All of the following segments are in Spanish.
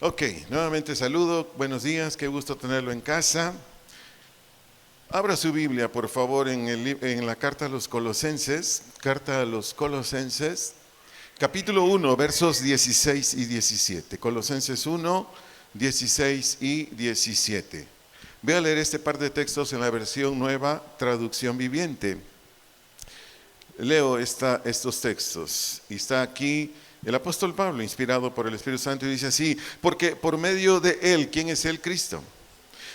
Ok, nuevamente saludo, buenos días, qué gusto tenerlo en casa. Abra su Biblia, por favor, en la carta a los Colosenses, capítulo 1, versos 16 y 17. Colosenses 1, 16 y 17. Voy a leer este par de textos en la versión nueva, traducción viviente. Leo estos textos y está aquí el apóstol Pablo, inspirado por el Espíritu Santo, y dice así: porque por medio de él, ¿quién es el Cristo?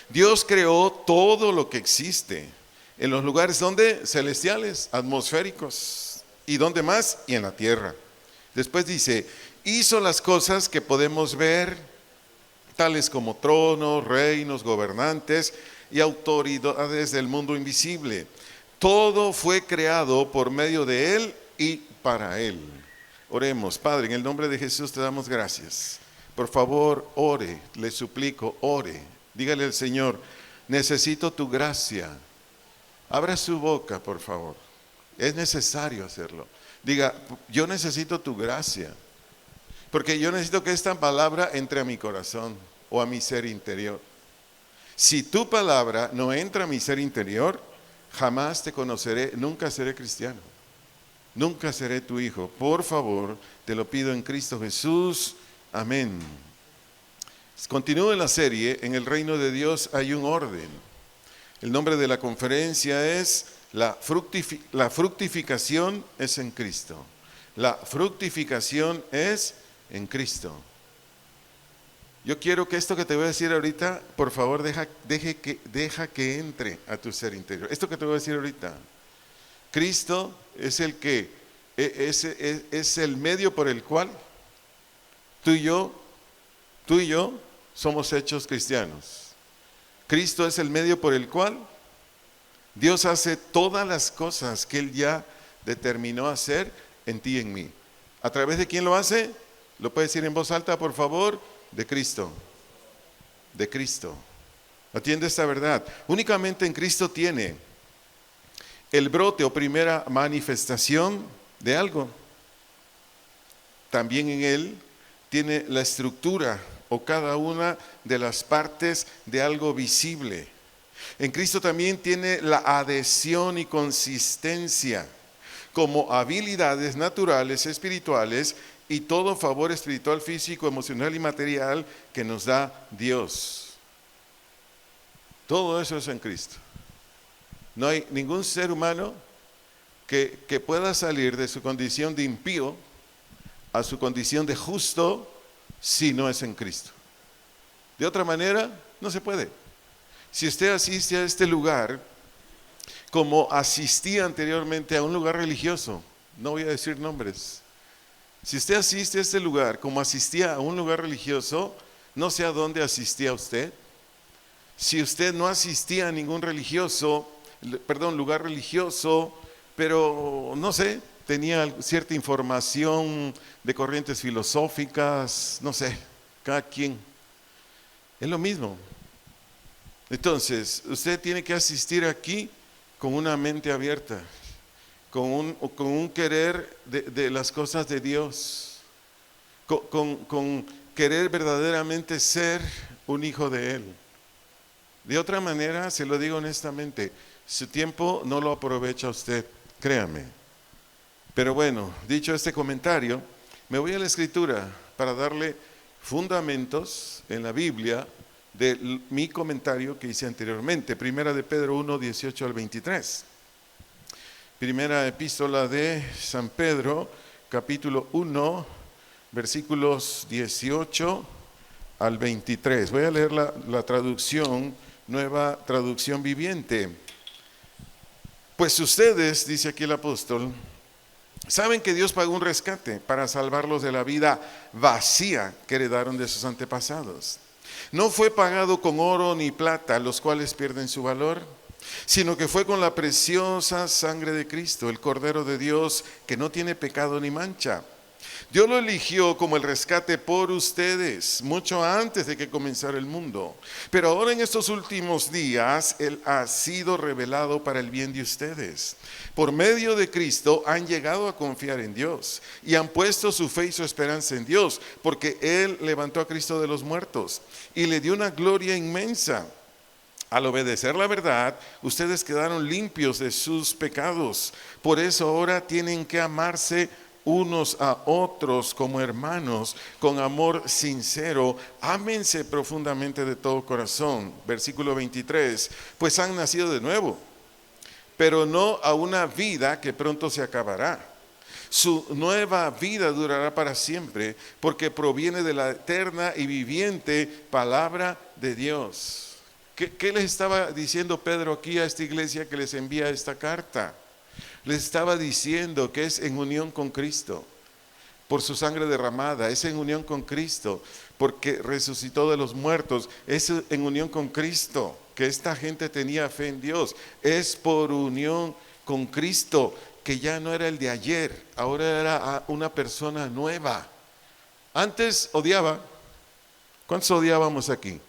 Dios creó todo lo que existe, en los lugares donde celestiales, atmosféricos, y donde más, y en la tierra. Después dice, hizo las cosas que podemos ver, tales como tronos, reinos, gobernantes y autoridades del mundo invisible. Todo fue creado por medio de él y para él. Oremos. Padre, en el nombre de Jesús te damos gracias. Por favor, ore, le suplico, ore. Dígale al Señor, necesito tu gracia. Abra su boca, por favor. Es necesario hacerlo. Diga, yo necesito tu gracia. Porque yo necesito que esta palabra entre a mi corazón o a mi ser interior. Si tu palabra no entra a mi ser interior, jamás te conoceré, nunca seré cristiano. Nunca seré tu hijo. Por favor, te lo pido en Cristo Jesús. Amén. Continúo en la serie. En el reino de Dios hay un orden. El nombre de la conferencia es la fructificación es en Cristo. La fructificación es en Cristo. Yo quiero que esto que te voy a decir ahorita, por favor, deja que entre a tu ser interior. Esto que te voy a decir ahorita, Cristo es el que es el medio por el cual tú y yo somos hechos cristianos. Cristo es el medio por el cual Dios hace todas las cosas que Él ya determinó hacer en ti y en mí. ¿A través de quién lo hace? ¿Lo puedes decir en voz alta, por favor? De Cristo. De Cristo. Atiende esta verdad. Únicamente en Cristo tiene el brote o primera manifestación de algo. También en Él tiene la estructura o cada una de las partes de algo visible. En Cristo también tiene la adhesión y consistencia como habilidades naturales, espirituales y todo favor espiritual, físico, emocional y material que nos da Dios. Todo eso es en Cristo. No hay ningún ser humano que pueda salir de su condición de impío a su condición de justo si no es en Cristo. De otra manera, no se puede. Si usted asiste a este lugar como asistía anteriormente a un lugar religioso, no voy a decir nombres. Si usted asiste a este lugar como asistía a un lugar religioso, no sé a dónde asistía usted. Si usted no asistía a ningún lugar religioso, pero no sé, tenía cierta información de corrientes filosóficas, no sé, cada quien. Es lo mismo. Entonces, usted tiene que asistir aquí con una mente abierta, con un querer de las cosas de Dios, con querer verdaderamente ser un hijo de Él. De otra manera, se lo digo honestamente, su tiempo no lo aprovecha usted, créame. Pero bueno, dicho este comentario, me voy a la Escritura para darle fundamentos en la Biblia de mi comentario que hice anteriormente. Primera de Pedro 1, 18 al 23. Primera epístola de San Pedro, capítulo 1, versículos 18 al 23. Voy a leer la traducción, nueva traducción viviente. Pues ustedes, dice aquí el apóstol, saben que Dios pagó un rescate para salvarlos de la vida vacía que heredaron de sus antepasados. No fue pagado con oro ni plata, los cuales pierden su valor, sino que fue con la preciosa sangre de Cristo, el Cordero de Dios, que no tiene pecado ni mancha. Dios lo eligió como el rescate por ustedes, mucho antes de que comenzara el mundo. Pero ahora en estos últimos días, Él ha sido revelado para el bien de ustedes. Por medio de Cristo han llegado a confiar en Dios y han puesto su fe y su esperanza en Dios, porque Él levantó a Cristo de los muertos y le dio una gloria inmensa. Al obedecer la verdad, ustedes quedaron limpios de sus pecados. Por eso ahora tienen que amarse unos a otros como hermanos, con amor sincero. Ámense profundamente de todo corazón. Versículo 23, pues han nacido de nuevo, pero no a una vida que pronto se acabará. Su nueva vida durará para siempre, porque proviene de la eterna y viviente palabra de Dios. ¿Qué les estaba diciendo Pedro aquí a esta iglesia que les envía esta carta? Les estaba diciendo que es en unión con Cristo, por su sangre derramada, es en unión con Cristo, porque resucitó de los muertos, es en unión con Cristo, que esta gente tenía fe en Dios, es por unión con Cristo, que ya no era el de ayer, ahora era una persona nueva. Antes odiaba. ¿Cuántos odiábamos aquí?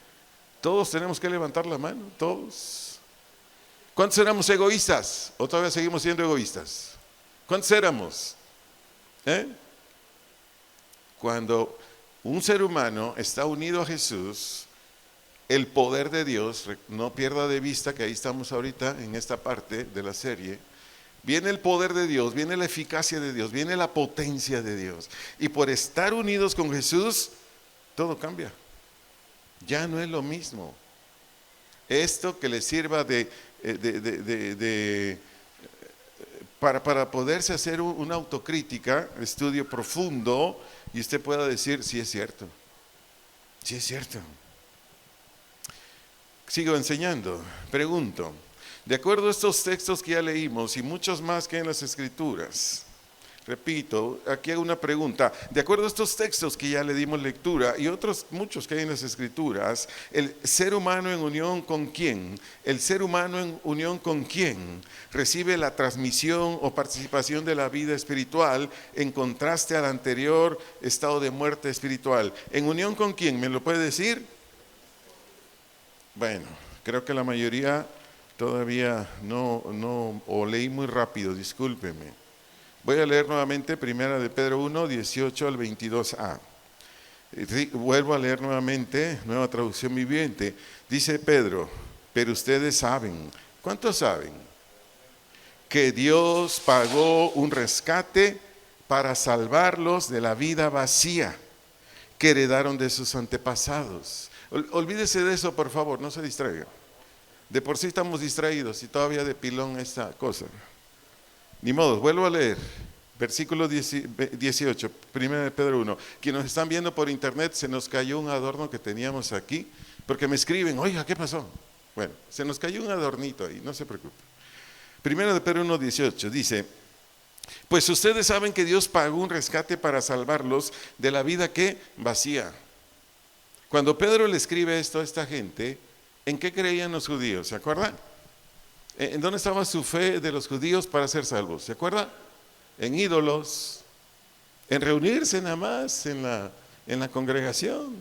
Todos tenemos que levantar la mano, todos. ¿Cuántos éramos egoístas? ¿O todavía seguimos siendo egoístas? ¿Cuántos éramos? Cuando un ser humano está unido a Jesús, el poder de Dios, no pierda de vista que ahí estamos ahorita en esta parte de la serie, viene el poder de Dios, viene la eficacia de Dios, viene la potencia de Dios. Y por estar unidos con Jesús, todo cambia. Ya no es lo mismo. Esto que le sirva para poderse hacer una autocrítica, estudio profundo, y usted pueda decir, sí es cierto, sí es cierto. Sigo enseñando, pregunto, de acuerdo a estos textos que ya leímos y muchos más que hay en las Escrituras, repito, aquí hago una pregunta. De acuerdo a estos textos que ya le dimos lectura y otros muchos que hay en las Escrituras, ¿el ser humano en unión con quién? ¿El ser humano en unión con quién recibe la transmisión o participación de la vida espiritual en contraste al anterior estado de muerte espiritual? ¿En unión con quién? ¿Me lo puede decir? Bueno, creo que la mayoría todavía no, o leí muy rápido, discúlpeme. Voy a leer nuevamente Primera de Pedro 1, 18 al 22a. Vuelvo a leer nuevamente, nueva traducción viviente. Dice Pedro, pero ustedes saben, ¿cuántos saben? Que Dios pagó un rescate para salvarlos de la vida vacía que heredaron de sus antepasados. Olvídese de eso, por favor, no se distraiga. De por sí estamos distraídos y todavía de pilón esta cosa. Ni modo, vuelvo a leer, versículo 18, 1 de Pedro 1. Quienes nos están viendo por internet, se nos cayó un adorno que teníamos aquí, porque me escriben, oiga, ¿qué pasó? Bueno, se nos cayó un adornito ahí, no se preocupe. 1 de Pedro 1, 18, dice, pues ustedes saben que Dios pagó un rescate para salvarlos de la vida que vacía. Cuando Pedro le escribe esto a esta gente, ¿en qué creían los judíos? ¿Se acuerdan? ¿En dónde estaba su fe de los judíos para ser salvos? ¿Se acuerda? En ídolos, en reunirse nada más en la congregación,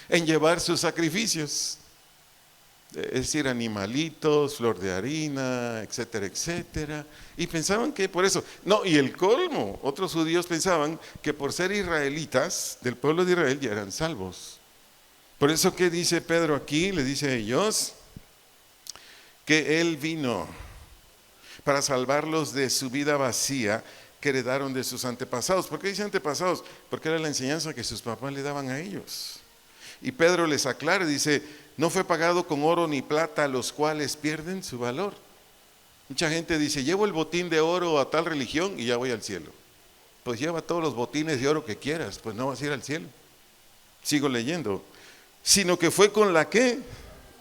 en llevar sus sacrificios, es decir, animalitos, flor de harina, etcétera, etcétera. Y pensaban que por eso, no, y el colmo, otros judíos pensaban que por ser israelitas, del pueblo de Israel, ya eran salvos. Por eso, ¿qué dice Pedro aquí? Le dice a ellos que Él vino para salvarlos de su vida vacía que heredaron de sus antepasados. ¿Por qué dice antepasados? Porque era la enseñanza que sus papás le daban a ellos. Y Pedro les aclara, dice, no fue pagado con oro ni plata, los cuales pierden su valor. Mucha gente dice, llevo el botín de oro a tal religión y ya voy al cielo. Pues lleva todos los botines de oro que quieras, pues no vas a ir al cielo. Sigo leyendo. Sino que fue con la que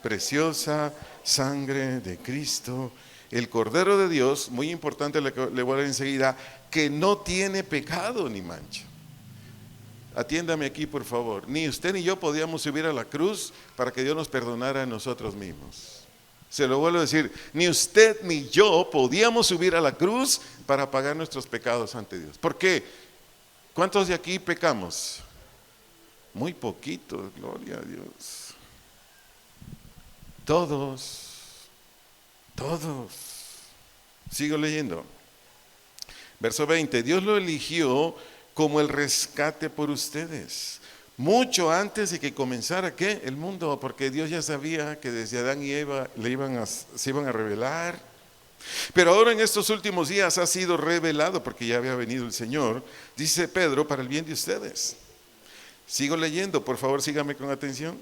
preciosa sangre de Cristo, el Cordero de Dios, muy importante, le voy a leer enseguida, que no tiene pecado ni mancha. Atiéndame aquí, por favor. Ni usted ni yo podíamos subir a la cruz para que Dios nos perdonara a nosotros mismos. Se lo vuelvo a decir, ni usted ni yo podíamos subir a la cruz para pagar nuestros pecados ante Dios. ¿Por qué? ¿Cuántos de aquí pecamos? Muy poquitos, gloria a Dios. Todos. Sigo leyendo. Verso 20, Dios lo eligió como el rescate por ustedes, mucho antes de que comenzara ¿qué? El mundo, porque Dios ya sabía que desde Adán y Eva se iban a revelar. Pero ahora en estos últimos días ha sido revelado, porque ya había venido el Señor, dice Pedro, para el bien de ustedes. Sigo leyendo, por favor sígame con atención.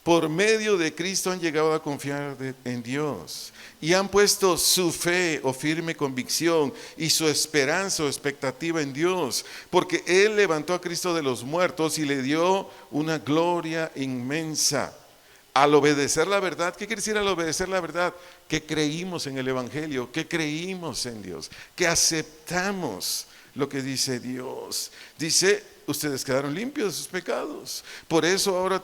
Por medio de Cristo han llegado a confiar en Dios y han puesto su fe o firme convicción y su esperanza o expectativa en Dios, porque Él levantó a Cristo de los muertos y le dio una gloria inmensa. Al obedecer la verdad, ¿qué quiere decir al obedecer la verdad? Que creímos en el Evangelio, que creímos en Dios, que aceptamos lo que dice Dios. Dice, ustedes quedaron limpios de sus pecados. Por eso ahora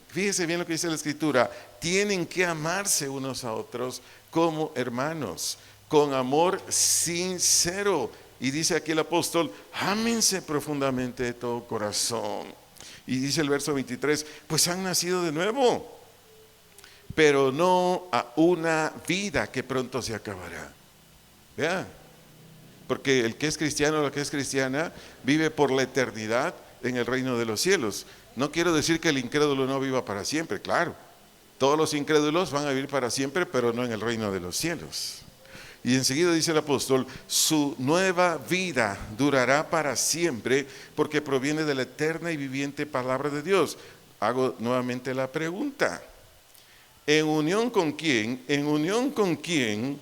fíjese bien lo que dice la Escritura, tienen que amarse unos a otros como hermanos, con amor sincero. Y dice aquí el apóstol, ámense profundamente de todo corazón. Y dice el verso 23, pues han nacido de nuevo, pero no a una vida que pronto se acabará. Vean, porque el que es cristiano o la que es cristiana vive por la eternidad en el reino de los cielos. No quiero decir que el incrédulo no viva para siempre, claro. Todos los incrédulos van a vivir para siempre, pero no en el reino de los cielos. Y enseguida dice el apóstol, su nueva vida durará para siempre porque proviene de la eterna y viviente palabra de Dios. Hago nuevamente la pregunta. ¿En unión con quién? ¿En unión con quién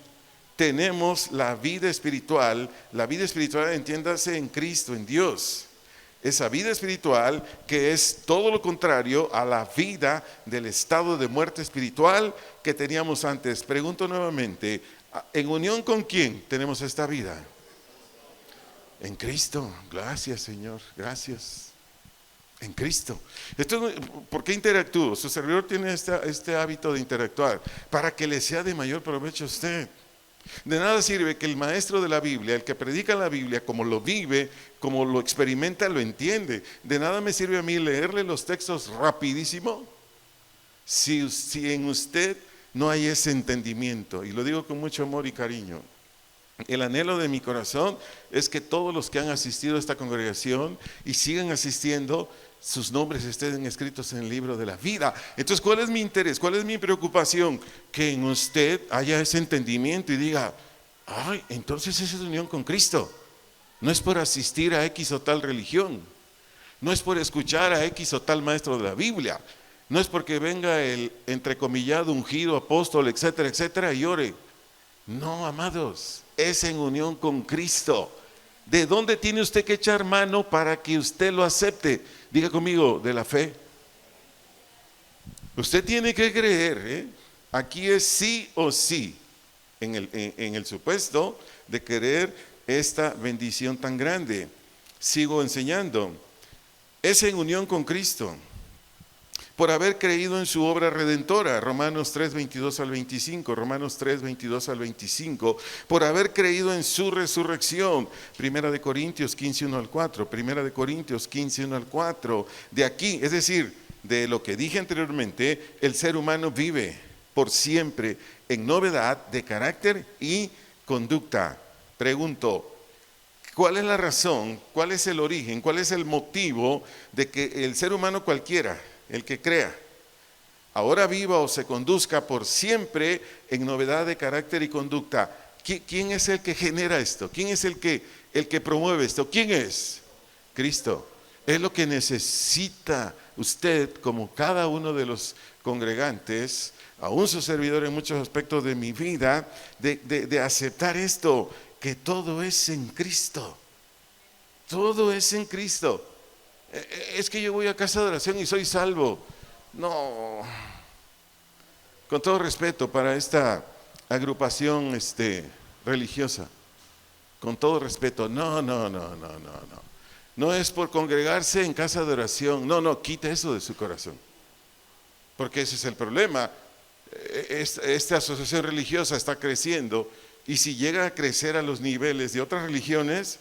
tenemos la vida espiritual? La vida espiritual, entiéndase, en Cristo, en Dios. Esa vida espiritual que es todo lo contrario a la vida del estado de muerte espiritual que teníamos antes. Pregunto nuevamente, ¿en unión con quién tenemos esta vida? En Cristo. Gracias, Señor, gracias. En Cristo. ¿Por qué interactúo? Su servidor tiene este hábito de interactuar para que le sea de mayor provecho a usted. De nada sirve que el maestro de la Biblia, el que predica la Biblia, como lo vive, como lo experimenta, lo entiende. De nada me sirve a mí leerle los textos rapidísimo si en usted no hay ese entendimiento. Y lo digo con mucho amor y cariño. El anhelo de mi corazón es que todos los que han asistido a esta congregación y sigan asistiendo, sus nombres estén escritos en el libro de la vida. Entonces, ¿cuál es mi interés? ¿Cuál es mi preocupación? Que en usted haya ese entendimiento y diga, ay, entonces esa es unión con Cristo. No es por asistir a X o tal religión, no es por escuchar a X o tal maestro de la Biblia, no es porque venga el entrecomillado, ungido, apóstol, etcétera, etcétera, y ore. No, amados, es en unión con Cristo. ¿De dónde tiene usted que echar mano para que usted lo acepte? Diga conmigo, de la fe. Usted tiene que creer, aquí es sí o sí, en el supuesto de querer esta bendición tan grande. Sigo enseñando. Es en unión con Cristo, por haber creído en su obra redentora, Romanos 3, 22 al 25, Romanos 3, 22 al 25, por haber creído en su resurrección, Primera de Corintios 15, 1 al 4, Primera de Corintios 15, 1 al 4, de aquí, es decir, de lo que dije anteriormente, el ser humano vive por siempre en novedad de carácter y conducta. Pregunto, ¿cuál es la razón, cuál es el origen, cuál es el motivo de que el ser humano cualquiera, el que crea, ahora viva o se conduzca por siempre en novedad de carácter y conducta? ¿Quién es el que genera esto? ¿Quién es el que promueve esto? ¿Quién es? Cristo. Es lo que necesita usted, como cada uno de los congregantes, aún su servidor en muchos aspectos de mi vida, de aceptar esto, que todo es en Cristo. Todo es en Cristo. Es que yo voy a casa de oración y soy salvo. No, con todo respeto para esta agrupación religiosa, con todo respeto, no. No es por congregarse en casa de oración, no, quite eso de su corazón, porque ese es el problema. Esta asociación religiosa está creciendo y si llega a crecer a los niveles de otras religiones,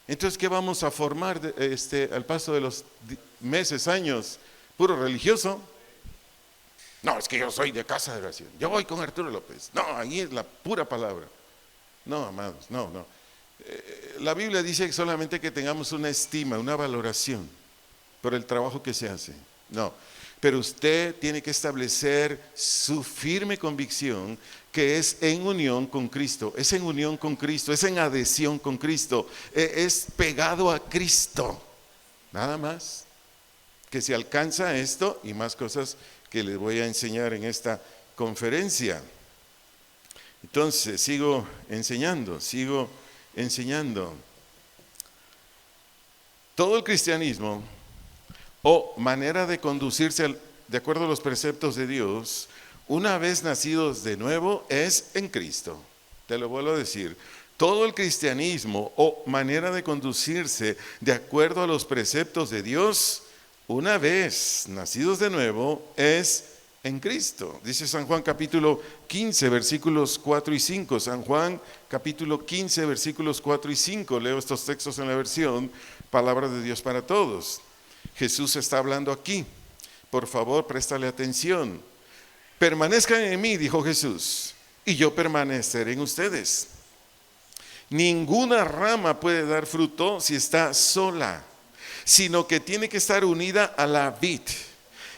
Entonces, ¿qué vamos a formar al paso de los meses, años? ¿Puro religioso? No, es que yo soy de casa de oración. Yo voy con Arturo López. No, ahí es la pura palabra. No, amados, no. La Biblia dice solamente que tengamos una estima, una valoración por el trabajo que se hace. No, pero usted tiene que establecer su firme convicción que es en unión con Cristo, es en unión con Cristo, es en adhesión con Cristo, es pegado a Cristo. Nada más. Que se alcanza esto y más cosas que les voy a enseñar en esta conferencia. Entonces, sigo enseñando. Todo el cristianismo o manera de conducirse de acuerdo a los preceptos de Dios, una vez nacidos de nuevo, es en Cristo. Te lo vuelvo a decir. Todo el cristianismo o manera de conducirse de acuerdo a los preceptos de Dios, una vez nacidos de nuevo, es en Cristo. Dice San Juan capítulo 15, versículos 4 y 5. San Juan capítulo 15, versículos 4 y 5. Leo estos textos en la versión Palabra de Dios para Todos. Jesús está hablando aquí. Por favor, préstale atención. Permanezcan en mí, dijo Jesús, y yo permaneceré en ustedes. Ninguna rama puede dar fruto si está sola, sino que tiene que estar unida a la vid.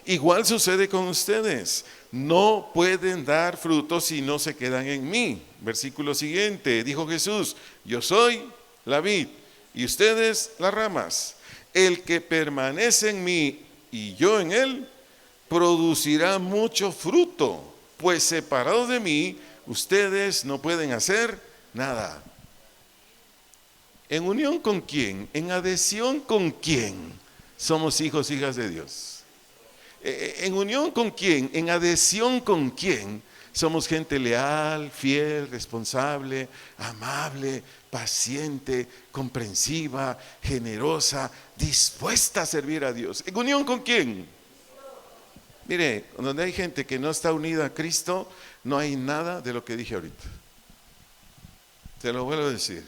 Igual sucede con ustedes. No pueden dar fruto si no se quedan en mí. Versículo siguiente, dijo Jesús, yo soy la vid y ustedes las ramas. El que permanece en mí y yo en él, producirá mucho fruto, pues separados de mí, ustedes no pueden hacer nada. ¿En unión con quién? ¿En adhesión con quién? Somos hijos, hijas de Dios. ¿En unión con quién? ¿En adhesión con quién? Somos gente leal, fiel, responsable, amable, paciente, comprensiva, generosa, dispuesta a servir a Dios. ¿En unión con quién? Mire, donde hay gente que no está unida a Cristo, no hay nada de lo que dije ahorita. Te lo vuelvo a decir.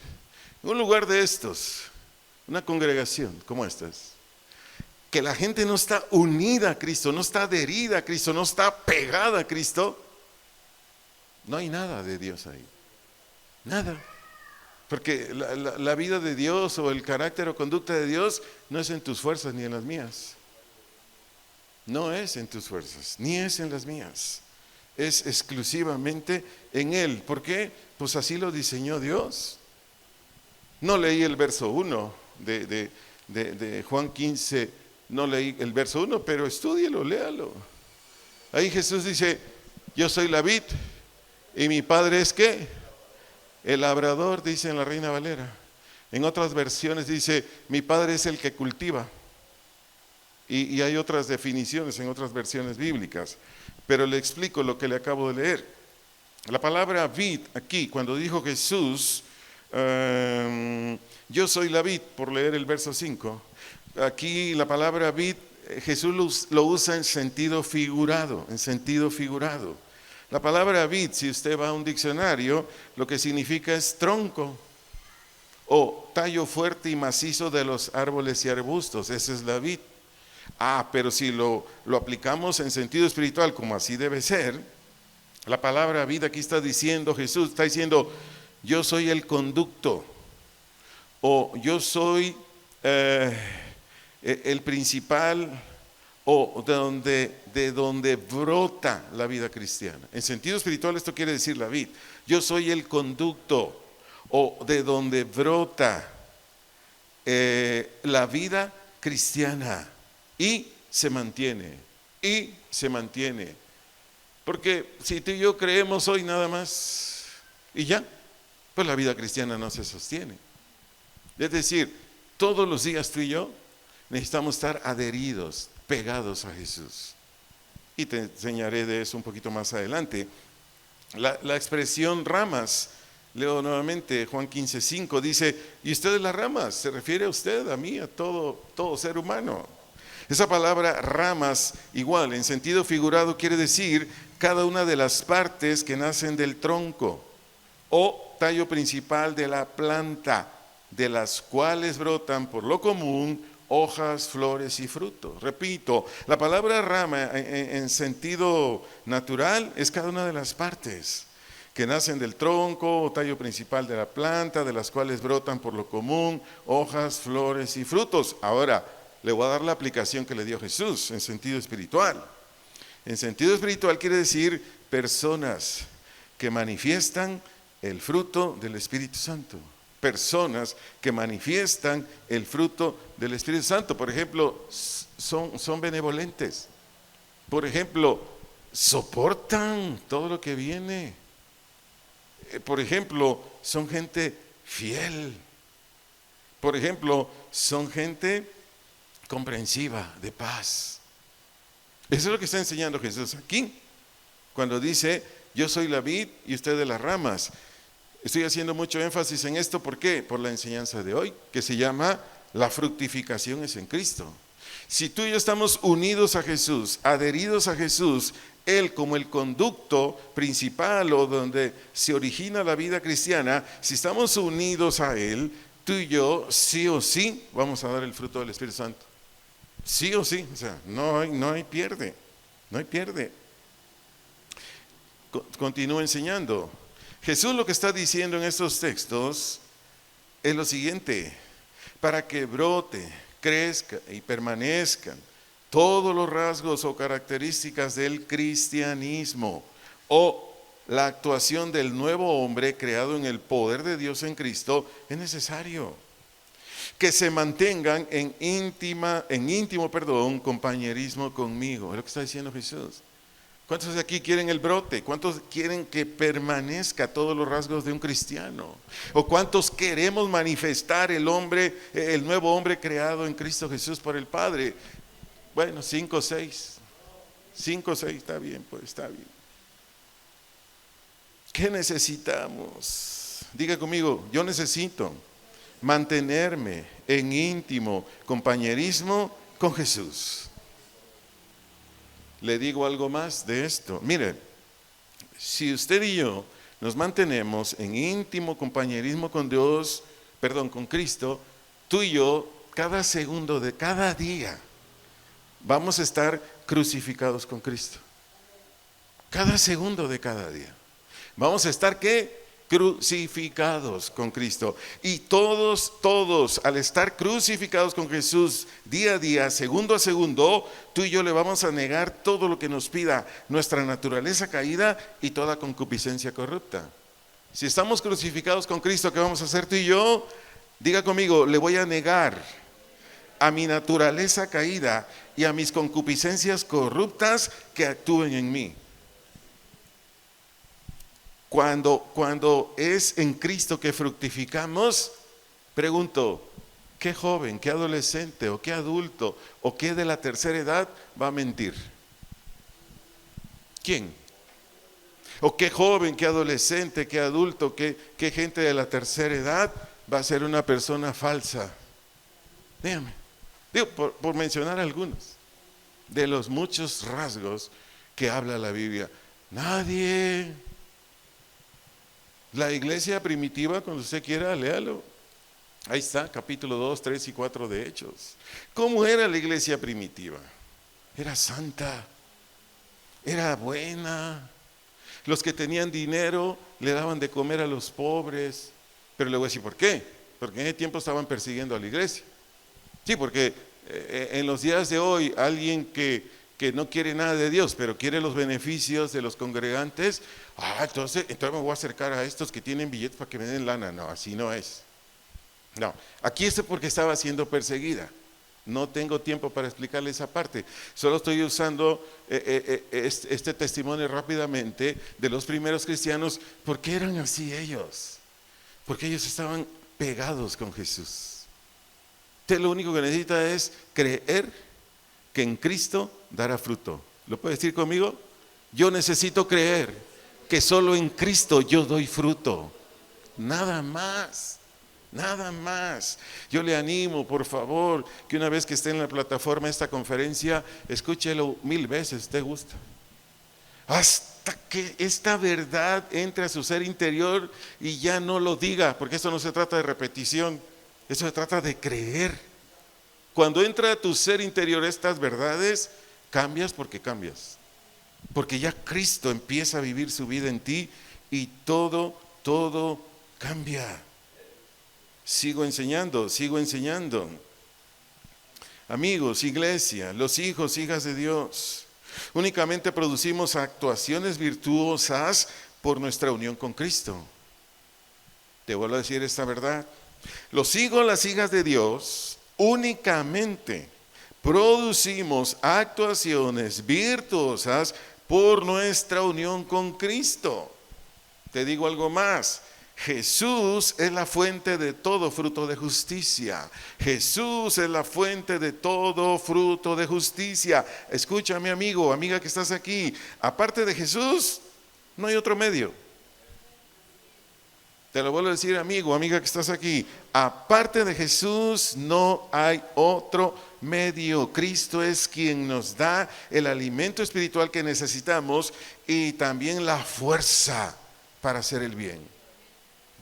En un lugar de estos, una congregación como estas, que la gente no está unida a Cristo, no está adherida a Cristo, no está pegada a Cristo, no hay nada de Dios ahí. Nada. Porque la vida de Dios o el carácter o conducta de Dios no es en tus fuerzas ni en las mías. No es en tus fuerzas, ni es en las mías. Es exclusivamente en Él. ¿Por qué? Pues así lo diseñó Dios. No leí el verso 1 de Juan 15, no leí el verso 1, pero estúdielo, léalo. Ahí Jesús dice, yo soy la vid y mi padre es ¿qué? El labrador, dice en la Reina Valera. En otras versiones dice, mi padre es el que cultiva. Y hay otras definiciones en otras versiones bíblicas, pero le explico lo que le acabo de leer. La palabra vid aquí, cuando dijo Jesús, yo soy la vid, por leer el verso 5, aquí la palabra vid, Jesús lo usa en sentido figurado, La palabra vid, si usted va a un diccionario, lo que significa es tronco o tallo fuerte y macizo de los árboles y arbustos, esa es la vid. Pero si lo aplicamos en sentido espiritual, como así debe ser, la palabra vida aquí está diciendo, Jesús está diciendo, yo soy el conducto, o yo soy el principal, o de donde brota la vida cristiana. En sentido espiritual esto quiere decir la vid. Yo soy el conducto, o de donde brota la vida cristiana. Y se mantiene. Porque si tú y yo creemos hoy nada más y ya, pues la vida cristiana no se sostiene. Es decir, todos los días tú y yo necesitamos estar adheridos, pegados a Jesús. Y te enseñaré de eso un poquito más adelante. La expresión ramas, leo nuevamente Juan 15:5, dice, y ustedes las ramas, se refiere a usted, a mí, a todo ser humano. Esa palabra ramas, igual, en sentido figurado, quiere decir cada una de las partes que nacen del tronco o tallo principal de la planta. de las cuales brotan por lo común hojas, flores y frutos. Repito, la palabra rama en sentido natural es cada una de las partes que nacen del tronco o tallo principal de la planta, de las cuales brotan por lo común hojas, flores y frutos. Ahora, le voy a dar la aplicación que le dio Jesús en sentido espiritual. En sentido espiritual quiere decir personas que manifiestan el fruto del Espíritu Santo. Personas que manifiestan el fruto del Espíritu Santo. Por ejemplo, son benevolentes. Por ejemplo, soportan todo lo que viene. Por ejemplo, son gente fiel. Por ejemplo, son gente comprensiva, de paz. Eso es lo que está enseñando Jesús aquí, cuando dice, yo soy la vid y ustedes las ramas. Estoy haciendo mucho énfasis en esto, ¿por qué? Por la enseñanza de hoy, que se llama la fructificación es en Cristo. Si tú y yo estamos unidos a Jesús, adheridos a Jesús, Él como el conducto principal o donde se origina la vida cristiana, si estamos unidos a Él, tú y yo sí o sí vamos a dar el fruto del Espíritu Santo. Sí o sí, o sea, no hay pierde, no hay pierde. Continúo enseñando. Jesús lo que está diciendo en estos textos es lo siguiente: para que brote, crezca y permanezcan todos los rasgos o características del cristianismo o la actuación del nuevo hombre creado en el poder de Dios en Cristo, es necesario que se mantengan en íntimo compañerismo conmigo. Es lo que está diciendo Jesús. ¿Cuántos de aquí quieren el brote? ¿Cuántos quieren que permanezca todos los rasgos de un cristiano? ¿O cuántos queremos manifestar el nuevo hombre creado en Cristo Jesús por el Padre? Bueno, 5 o 6. 5 o 6, está bien, pues está bien. ¿Qué necesitamos? Diga conmigo, yo necesito mantenerme en íntimo compañerismo con Jesús. Le digo algo más de esto. Mire, si usted y yo nos mantenemos en íntimo compañerismo con Dios, con Cristo, tú y yo, cada segundo de cada día, vamos a estar crucificados con Cristo. Cada segundo de cada día. Vamos a estar, ¿qué? Crucificados con Cristo. Y todos, al estar crucificados con Jesús día a día, segundo a segundo, tú y yo le vamos a negar todo lo que nos pida nuestra naturaleza caída y toda concupiscencia corrupta. Si estamos crucificados con Cristo, ¿qué vamos a hacer tú y yo? Diga conmigo, le voy a negar a mi naturaleza caída y a mis concupiscencias corruptas que actúen en mí. Cuando es en Cristo que fructificamos, pregunto, ¿qué joven, qué adolescente o qué adulto o qué de la tercera edad va a mentir? ¿Quién? ¿O qué joven, qué adolescente, qué adulto, qué gente de la tercera edad va a ser una persona falsa? Dígame, digo, por mencionar algunos de los muchos rasgos que habla la Biblia. Nadie. La iglesia primitiva, cuando usted quiera, léalo. Ahí está, capítulo 2, 3 y 4 de Hechos. ¿Cómo era la iglesia primitiva? Era santa, era buena. Los que tenían dinero le daban de comer a los pobres. Pero le voy a decir, ¿por qué? Porque en ese tiempo estaban persiguiendo a la iglesia. Sí, porque en los días de hoy, alguien que no quiere nada de Dios, pero quiere los beneficios de los congregantes, entonces me voy a acercar a estos que tienen billetes para que me den lana. No, así no es. No, aquí es porque estaba siendo perseguida. No tengo tiempo para explicarle esa parte. Solo estoy usando este testimonio rápidamente de los primeros cristianos. ¿Por qué eran así ellos? Porque ellos estaban pegados con Jesús. Usted lo único que necesita es creer que en Cristo dará fruto. ¿Lo puede decir conmigo? Yo necesito creer que solo en Cristo yo doy fruto. Nada más. Nada más. Yo le animo, por favor, que una vez que esté en la plataforma de esta conferencia, escúchelo 1000 veces, te gusta. Hasta que esta verdad entre a su ser interior y ya no lo diga, porque esto no se trata de repetición. Eso se trata de creer. Cuando entra a tu ser interior estas verdades, cambias porque cambias. Porque ya Cristo empieza a vivir su vida en ti y todo cambia. Sigo enseñando. Amigos, iglesia, los hijos, hijas de Dios, únicamente producimos actuaciones virtuosas por nuestra unión con Cristo. Te vuelvo a decir esta verdad. Los hijos, las hijas de Dios, únicamente producimos actuaciones virtuosas por nuestra unión con Cristo. Te digo algo más. Jesús es la fuente de todo fruto de justicia. Jesús es la fuente de todo fruto de justicia. Escúchame, amigo, amiga que estás aquí. Aparte de Jesús, no hay otro medio. Te lo vuelvo a decir, amigo, amiga que estás aquí. Aparte de Jesús, no hay otro medio. Cristo es quien nos da el alimento espiritual que necesitamos y también la fuerza para hacer el bien.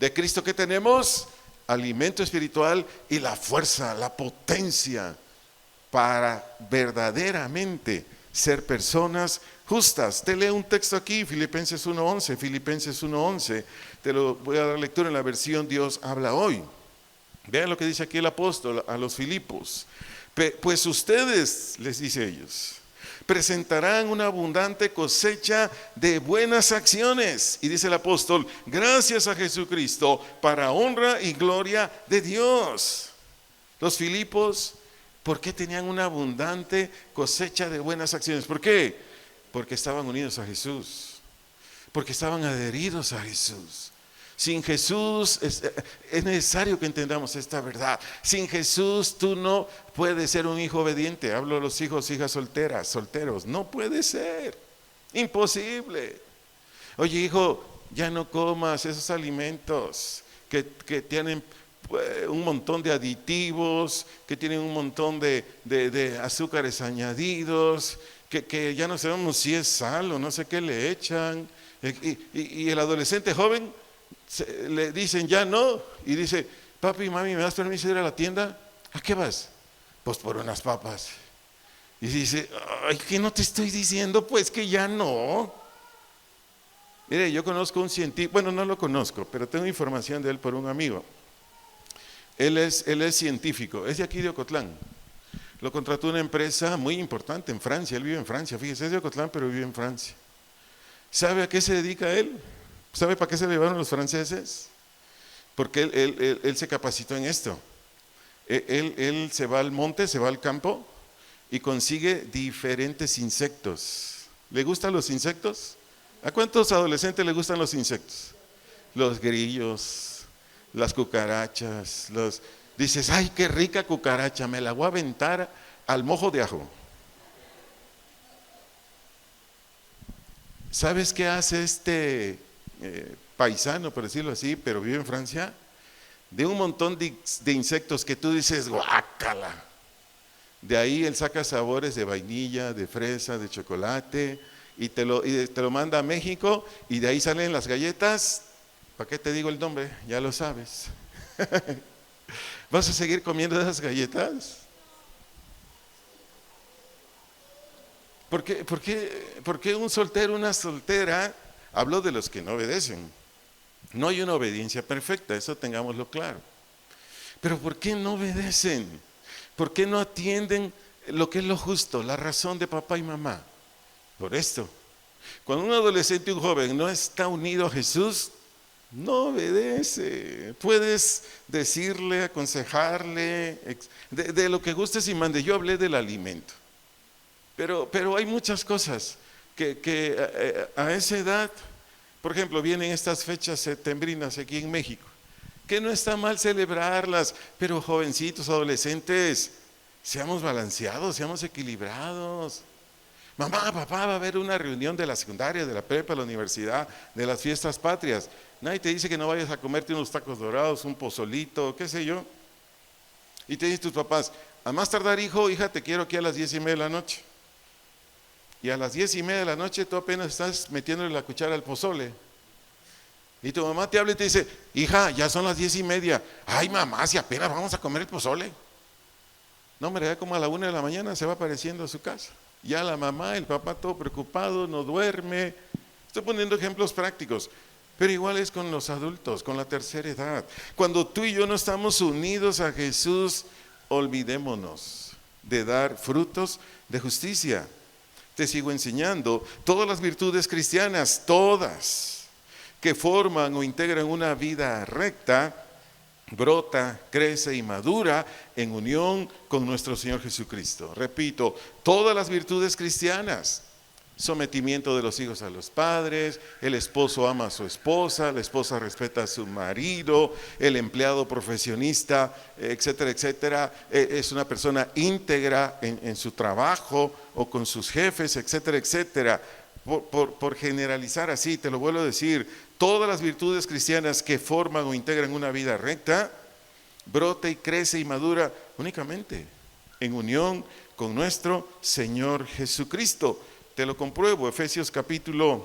De Cristo, ¿qué tenemos? Alimento espiritual y la fuerza, la potencia para verdaderamente ser personas justas. Te leo un texto aquí, Filipenses 1:11. Te lo voy a dar lectura en la versión Dios habla hoy. Vean lo que dice aquí el apóstol a los Filipos. Pues ustedes, les dice ellos, presentarán una abundante cosecha de buenas acciones. Y dice el apóstol, gracias a Jesucristo, para honra y gloria de Dios. Los Filipos, ¿por qué tenían una abundante cosecha de buenas acciones? ¿Por qué? Porque estaban unidos a Jesús, porque estaban adheridos a Jesús. Sin Jesús es necesario que entendamos esta verdad. Sin Jesús tú no puedes ser un hijo obediente. Hablo de los hijos, hijas solteros. No puede ser. Imposible. Oye, hijo, ya no comas esos alimentos que tienen un montón de aditivos, que tienen un montón de azúcares añadidos, que ya no sabemos si es sal o no sé qué le echan. Y el adolescente joven le dicen ya no, y dice, papi, mami, ¿me das permiso de ir a la tienda? ¿A qué vas? Pues por unas papas. Y dice, ay, que no te estoy diciendo pues que ya no. Mire, yo conozco un científico, bueno, no lo conozco, pero tengo información de él por un amigo. Él es científico, es de aquí de Ocotlán. Lo contrató una empresa muy importante en Francia, él vive en Francia, fíjese, es de Ocotlán, pero vive en Francia. ¿Sabe a qué se dedica él? ¿Sabe para qué se le llevaron los franceses? Porque él se capacitó en esto. Él se va al monte, se va al campo y consigue diferentes insectos. ¿Le gustan los insectos? ¿A cuántos adolescentes le gustan los insectos? Los grillos, las cucarachas, dices, ay, qué rica cucaracha, me la voy a aventar al mojo de ajo. ¿Sabes qué hace este paisano, por decirlo así, pero vive en Francia? De un montón de insectos que tú dices, guácala. De ahí él saca sabores de vainilla, de fresa, de chocolate, y te lo manda a México, y de ahí salen las galletas. ¿Para qué te digo el nombre? Ya lo sabes. ¿Vas a seguir comiendo esas galletas? ¿Por qué un soltero, una soltera? Hablo de los que no obedecen. No hay una obediencia perfecta, eso tengámoslo claro. Pero ¿por qué no obedecen? ¿Por qué no atienden lo que es lo justo, la razón de papá y mamá? Por esto. Cuando un adolescente, un joven no está unido a Jesús, no obedece. Puedes decirle, aconsejarle, de lo que gustes y mande. Yo hablé del alimento. Pero hay muchas cosas que a esa edad, por ejemplo, vienen estas fechas septembrinas aquí en México, que no está mal celebrarlas, pero jovencitos, adolescentes, seamos balanceados, seamos equilibrados. Mamá, papá, va a haber una reunión de la secundaria, de la prepa, de la universidad, de las fiestas patrias. Nadie te dice que no vayas a comerte unos tacos dorados, un pozolito, qué sé yo. Y te dicen tus papás, a más tardar, hijo, hija, te quiero aquí a las 10:30 de la noche. Y a las 10:30 de la noche tú apenas estás metiéndole la cuchara al pozole. Y tu mamá te habla y te dice, hija, ya son las 10:30. Ay, mamá, si apenas vamos a comer el pozole. No, hombre, ya como a la 1 de la mañana se va apareciendo a su casa. Ya la mamá, el papá todo preocupado, no duerme. Estoy poniendo ejemplos prácticos. Pero igual es con los adultos, con la tercera edad. Cuando tú y yo no estamos unidos a Jesús, olvidémonos de dar frutos de justicia. Te sigo enseñando, todas las virtudes cristianas, todas, que forman o integran una vida recta, brota, crece y madura en unión con nuestro Señor Jesucristo. Repito, todas las virtudes cristianas: sometimiento de los hijos a los padres, el esposo ama a su esposa, la esposa respeta a su marido, el empleado profesionista, etcétera, etcétera, es una persona íntegra en su trabajo o con sus jefes, etcétera, etcétera. Por generalizar así, te lo vuelvo a decir, todas las virtudes cristianas que forman o integran una vida recta, brota y crece y madura únicamente en unión con nuestro Señor Jesucristo. Te lo compruebo, Efesios capítulo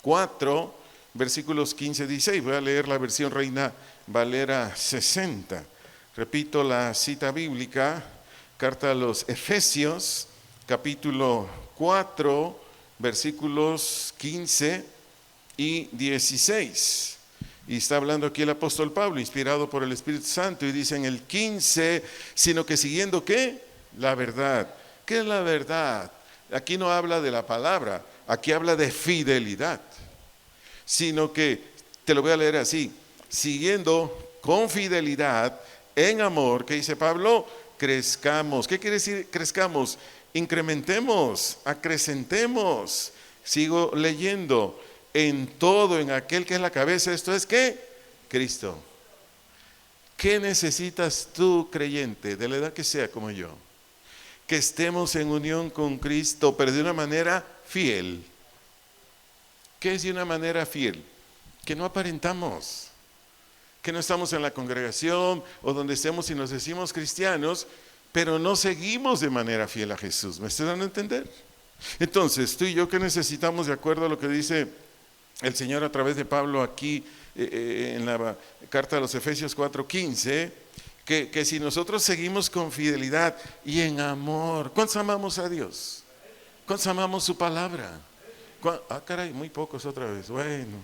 4, versículos 15-16. Voy a leer la versión Reina Valera 60. Repito la cita bíblica, carta a los Efesios, capítulo 4, versículos 15 y 16. Y está hablando aquí el apóstol Pablo, inspirado por el Espíritu Santo, y dice en el 15, sino que siguiendo ¿qué? La verdad. ¿Qué es la verdad? Aquí no habla de la palabra, aquí habla de fidelidad. Sino que, te lo voy a leer así, siguiendo con fidelidad, en amor, ¿qué dice Pablo? Crezcamos. ¿Qué quiere decir crezcamos? Incrementemos, acrecentemos. Sigo leyendo, en todo, en aquel que es la cabeza, esto es ¿qué? Cristo. ¿Qué necesitas tú, creyente, de la edad que sea como yo? Que estemos en unión con Cristo, pero de una manera fiel. ¿Qué es de una manera fiel? Que no aparentamos, que no estamos en la congregación o donde estemos y nos decimos cristianos, pero no seguimos de manera fiel a Jesús. ¿Me estoy dando a entender? Entonces, tú y yo, ¿qué necesitamos de acuerdo a lo que dice el Señor a través de Pablo aquí en la carta a los Efesios 4:15? Que si nosotros seguimos con fidelidad y en amor. ¿Cuántos amamos a Dios? ¿Cuántos amamos su palabra? Ah, caray, muy pocos otra vez. Bueno.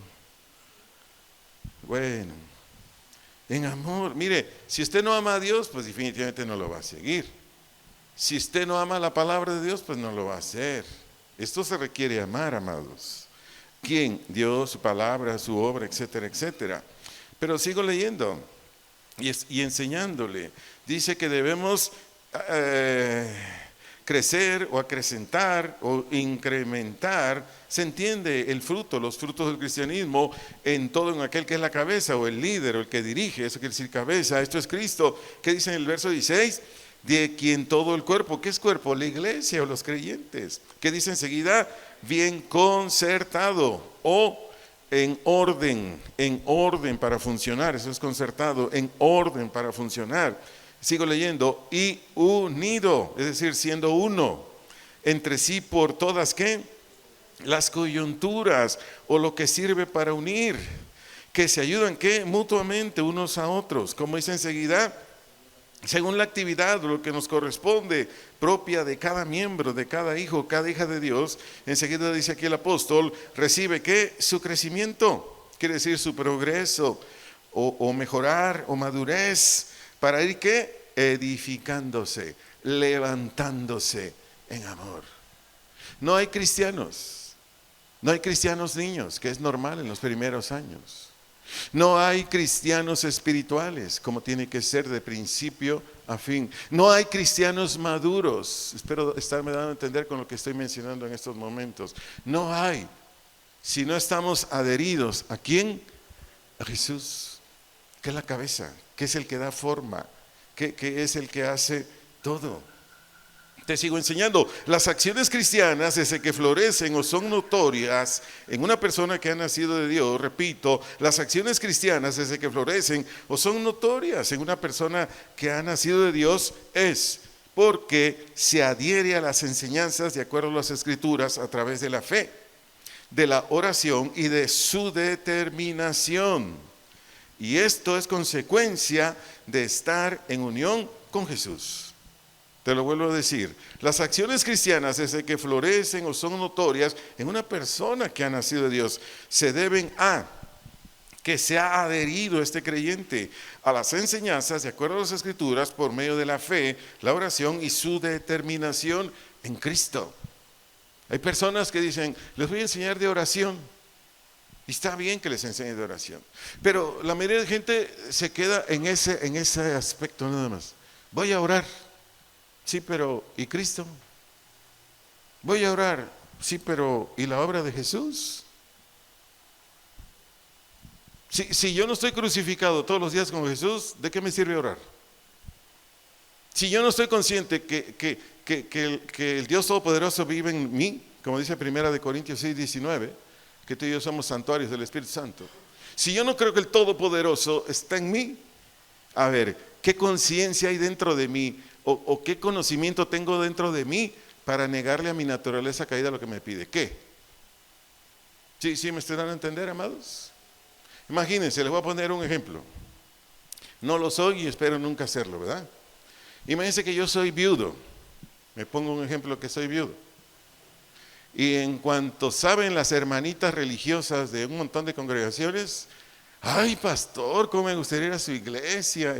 En amor. Mire, si usted no ama a Dios, pues definitivamente no lo va a seguir. Si usted no ama la palabra de Dios, pues no lo va a hacer. Esto se requiere amar, amados. ¿Quién? Dios, su palabra, su obra, etcétera, etcétera. Pero sigo leyendo y enseñándole. Dice que debemos crecer o acrecentar o incrementar. Se entiende el fruto, los frutos del cristianismo en todo, en aquel que es la cabeza o el líder o el que dirige. Eso quiere decir cabeza. Esto es Cristo. ¿Qué dice en el verso 16? De quien todo el cuerpo. ¿Qué es cuerpo? La iglesia o los creyentes. ¿Qué dice enseguida? Bien concertado o en orden para funcionar. Eso es concertado, en orden para funcionar. Sigo leyendo, y unido, es decir, siendo uno entre sí por todas, ¿qué? Las coyunturas o lo que sirve para unir, que se ayudan, ¿qué? Mutuamente unos a otros. Como dice enseguida, según la actividad, lo que nos corresponde, propia de cada miembro, de cada hijo, cada hija de Dios. Enseguida dice aquí el apóstol, recibe ¿qué? Su crecimiento, quiere decir su progreso, o mejorar, o madurez, para ir ¿qué? Edificándose, levantándose en amor. No hay cristianos niños, que es normal en los primeros años. No hay cristianos espirituales, como tiene que ser de principio a fin. No hay cristianos maduros. Espero estarme dando a entender con lo que estoy mencionando en estos momentos. No hay. Si no estamos adheridos, ¿a quién? A Jesús, que es la cabeza, que es el que da forma, que es el que hace todo. Te sigo enseñando, las acciones cristianas desde que florecen o son notorias en una persona que ha nacido de Dios, repito, las acciones cristianas desde que florecen o son notorias en una persona que ha nacido de Dios es porque se adhiere a las enseñanzas de acuerdo a las Escrituras a través de la fe. de la oración y de su determinación. Y esto es consecuencia de estar en unión con Jesús. Te lo vuelvo a decir, las acciones cristianas, desde que florecen o son notorias en una persona que ha nacido de Dios, se deben a que se ha adherido este creyente a las enseñanzas de acuerdo a las Escrituras por medio de la fe, la oración y su determinación en Cristo. Hay personas que dicen, les voy a enseñar de oración. Y está bien que les enseñe de oración. Pero la mayoría de gente se queda en ese aspecto nada más. Voy a orar. Sí, pero ¿y Cristo? Voy a orar. Sí, pero ¿y la obra de Jesús? Si yo no estoy crucificado todos los días con Jesús, ¿de qué me sirve orar? Si yo no estoy consciente que el Dios Todopoderoso vive en mí, como dice 1 Corintios 6:19, que tú y yo somos santuarios del Espíritu Santo. Si yo no creo que el Todopoderoso está en mí, a ver, ¿qué conciencia hay dentro de mí? ¿O qué conocimiento tengo dentro de mí para negarle a mi naturaleza caída lo que me pide? ¿Qué? ¿Sí me estoy dando a entender, amados? Imagínense, les voy a poner un ejemplo. No lo soy y espero nunca serlo, ¿verdad? Imagínense que yo soy viudo. Me pongo un ejemplo que soy viudo. Y en cuanto saben las hermanitas religiosas de un montón de congregaciones, ay pastor, cómo me gustaría ir a su iglesia,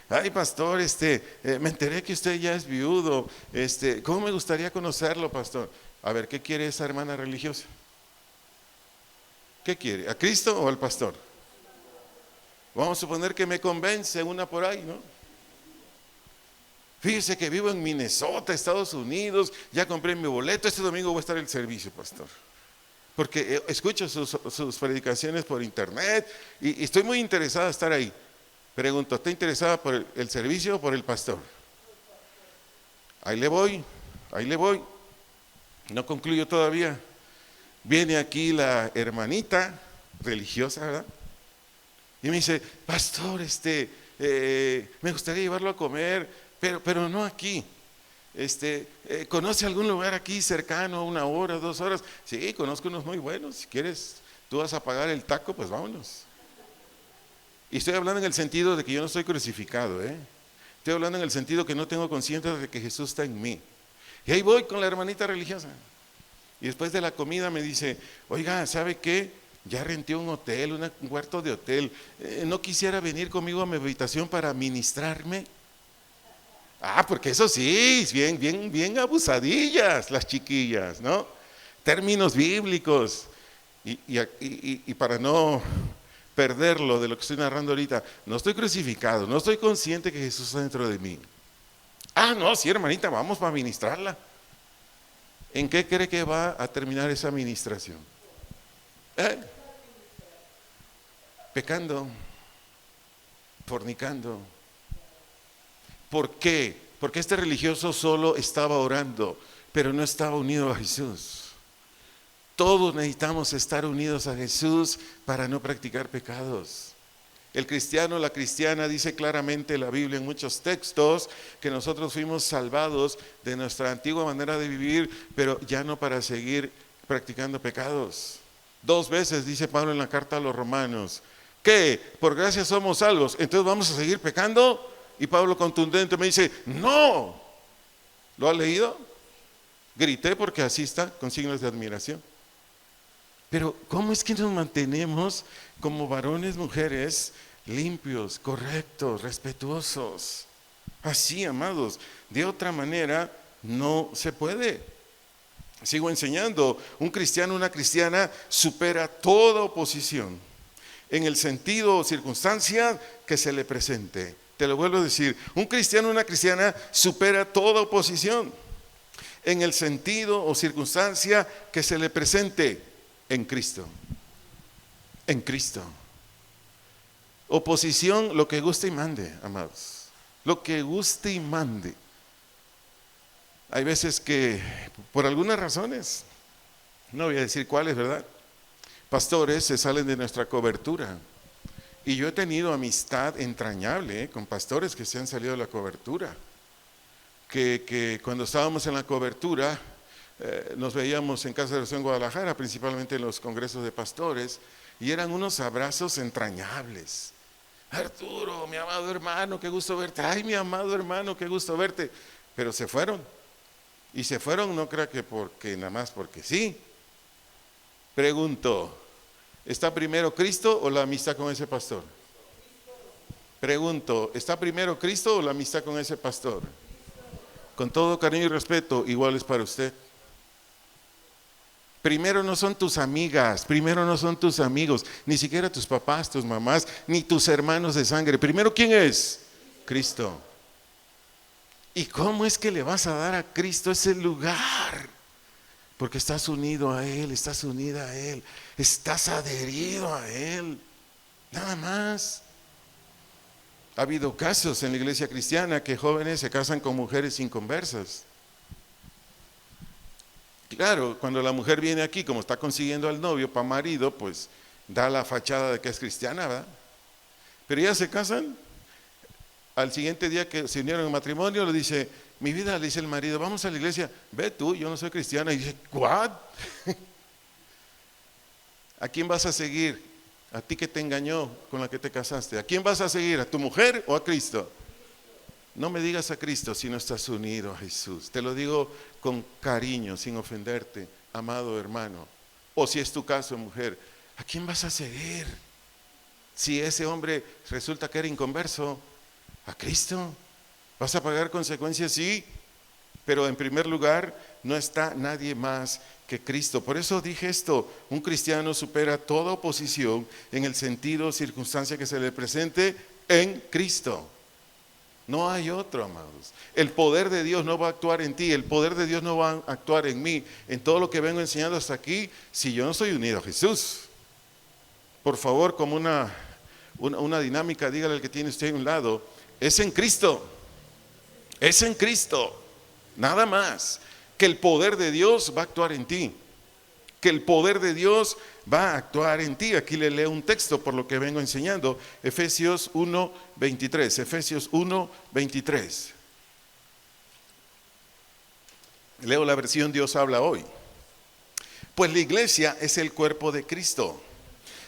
ay pastor, me enteré que usted ya es viudo, cómo me gustaría conocerlo, pastor. A ver, ¿qué quiere esa hermana religiosa? ¿Qué quiere? ¿A Cristo o al pastor? Vamos a suponer que me convence una por ahí, ¿no? Fíjese que vivo en Minnesota, Estados Unidos, ya compré mi boleto, este domingo voy a estar en el servicio, pastor. Porque escucho sus predicaciones por internet y estoy muy interesado en estar ahí. Pregunto, ¿está interesada por el servicio o por el pastor? Ahí le voy. No concluyo todavía. Viene aquí la hermanita religiosa, ¿verdad? Y me dice, pastor, me gustaría llevarlo a comer, pero no aquí. ¿Conoce algún lugar aquí cercano, 1 hora, 2 horas? Sí, conozco unos muy buenos. Si quieres, tú vas a pagar el taco, pues vámonos. Y estoy hablando en el sentido de que yo no estoy crucificado, Estoy hablando en el sentido que no tengo conciencia de que Jesús está en mí. Y ahí voy con la hermanita religiosa. Y después de la comida me dice, oiga, ¿sabe qué? Ya renté un hotel, un cuarto de hotel. ¿No quisiera venir conmigo a mi habitación para ministrarme? Porque eso sí, bien abusadillas las chiquillas, ¿no? Términos bíblicos. Y para no perderlo de lo que estoy narrando ahorita, no estoy crucificado, no estoy consciente que Jesús está dentro de mí. No, sí, hermanita, vamos para ministrarla. ¿En qué cree que va a terminar esa administración? Pecando, fornicando. ¿Por qué? Porque este religioso solo estaba orando, pero no estaba unido a Jesús. Todos necesitamos estar unidos a Jesús para no practicar pecados. El cristiano, la cristiana, dice claramente la Biblia en muchos textos que nosotros fuimos salvados de nuestra antigua manera de vivir, pero ya no para seguir practicando pecados. 2 veces dice Pablo en la carta a los Romanos, ¿qué? ¿Por gracia somos salvos? ¿Entonces vamos a seguir pecando? Y Pablo contundente me dice, no. ¿Lo ha leído? Grité porque así está, con signos de admiración. Pero ¿cómo es que nos mantenemos como varones, mujeres, limpios, correctos, respetuosos? Así, amados, de otra manera no se puede. Sigo enseñando, un cristiano, una cristiana supera toda oposición en el sentido o circunstancia que se le presente. Te lo vuelvo a decir, un cristiano, una cristiana supera toda oposición en el sentido o circunstancia que se le presente. En Cristo. En Cristo. Oposición, lo que guste y mande, amados. Lo que guste y mande. Hay veces que, por algunas razones, no voy a decir cuáles, ¿verdad? Pastores se salen de nuestra cobertura. Y yo he tenido amistad entrañable con pastores que se han salido de la cobertura. Que cuando estábamos en la cobertura, nos veíamos en Casa de Oración Guadalajara, principalmente en los congresos de pastores, y eran unos abrazos entrañables. Arturo, mi amado hermano, qué gusto verte. Ay, mi amado hermano, qué gusto verte. Pero se fueron. Y se fueron, no creo que porque nada más porque sí. Pregunto, ¿está primero Cristo o la amistad con ese pastor? Pregunto, ¿está primero Cristo o la amistad con ese pastor? Con todo cariño y respeto, igual es para usted. Primero no son tus amigas, primero no son tus amigos, ni siquiera tus papás, tus mamás, ni tus hermanos de sangre. Primero, ¿quién es? Cristo. ¿Y cómo es que le vas a dar a Cristo ese lugar? Porque estás unido a Él, estás unida a Él, estás adherido a Él. Nada más. Ha habido casos en la iglesia cristiana que jóvenes se casan con mujeres inconversas. Claro, cuando la mujer viene aquí, como está consiguiendo al novio para marido, pues da la fachada de que es cristiana, ¿verdad? Pero ya se casan. Al siguiente día que se unieron en matrimonio, le dice, mi vida, le dice el marido, vamos a la iglesia. Ve tú, yo no soy cristiana. Y dice, ¿what? ¿A quién vas a seguir? ¿A ti que te engañó con la que te casaste? ¿A quién vas a seguir? ¿A tu mujer o a Cristo? No me digas a Cristo si no estás unido a Jesús. Te lo digo con cariño, sin ofenderte, amado hermano. O si es tu caso, mujer, ¿a quién vas a seguir? Si ese hombre resulta que era inconverso, ¿a Cristo? ¿Vas a pagar consecuencias? Sí, pero en primer lugar no está nadie más que Cristo. Por eso dije esto, un cristiano supera toda oposición en el sentido, circunstancia que se le presente en Cristo. No hay otro, amados. El poder de Dios no va a actuar en ti, el poder de Dios no va a actuar en mí, en todo lo que vengo enseñando hasta aquí, si yo no soy unido a Jesús. Por favor, como una dinámica, dígale al que tiene usted a un lado, es en Cristo, nada más, que el poder de Dios va a actuar en ti, que el poder de Dios va a actuar en ti. Aquí le leo un texto por lo que vengo enseñando, Efesios 1:23, Efesios 1:23. Leo la versión Dios habla hoy. Pues la iglesia es el cuerpo de Cristo,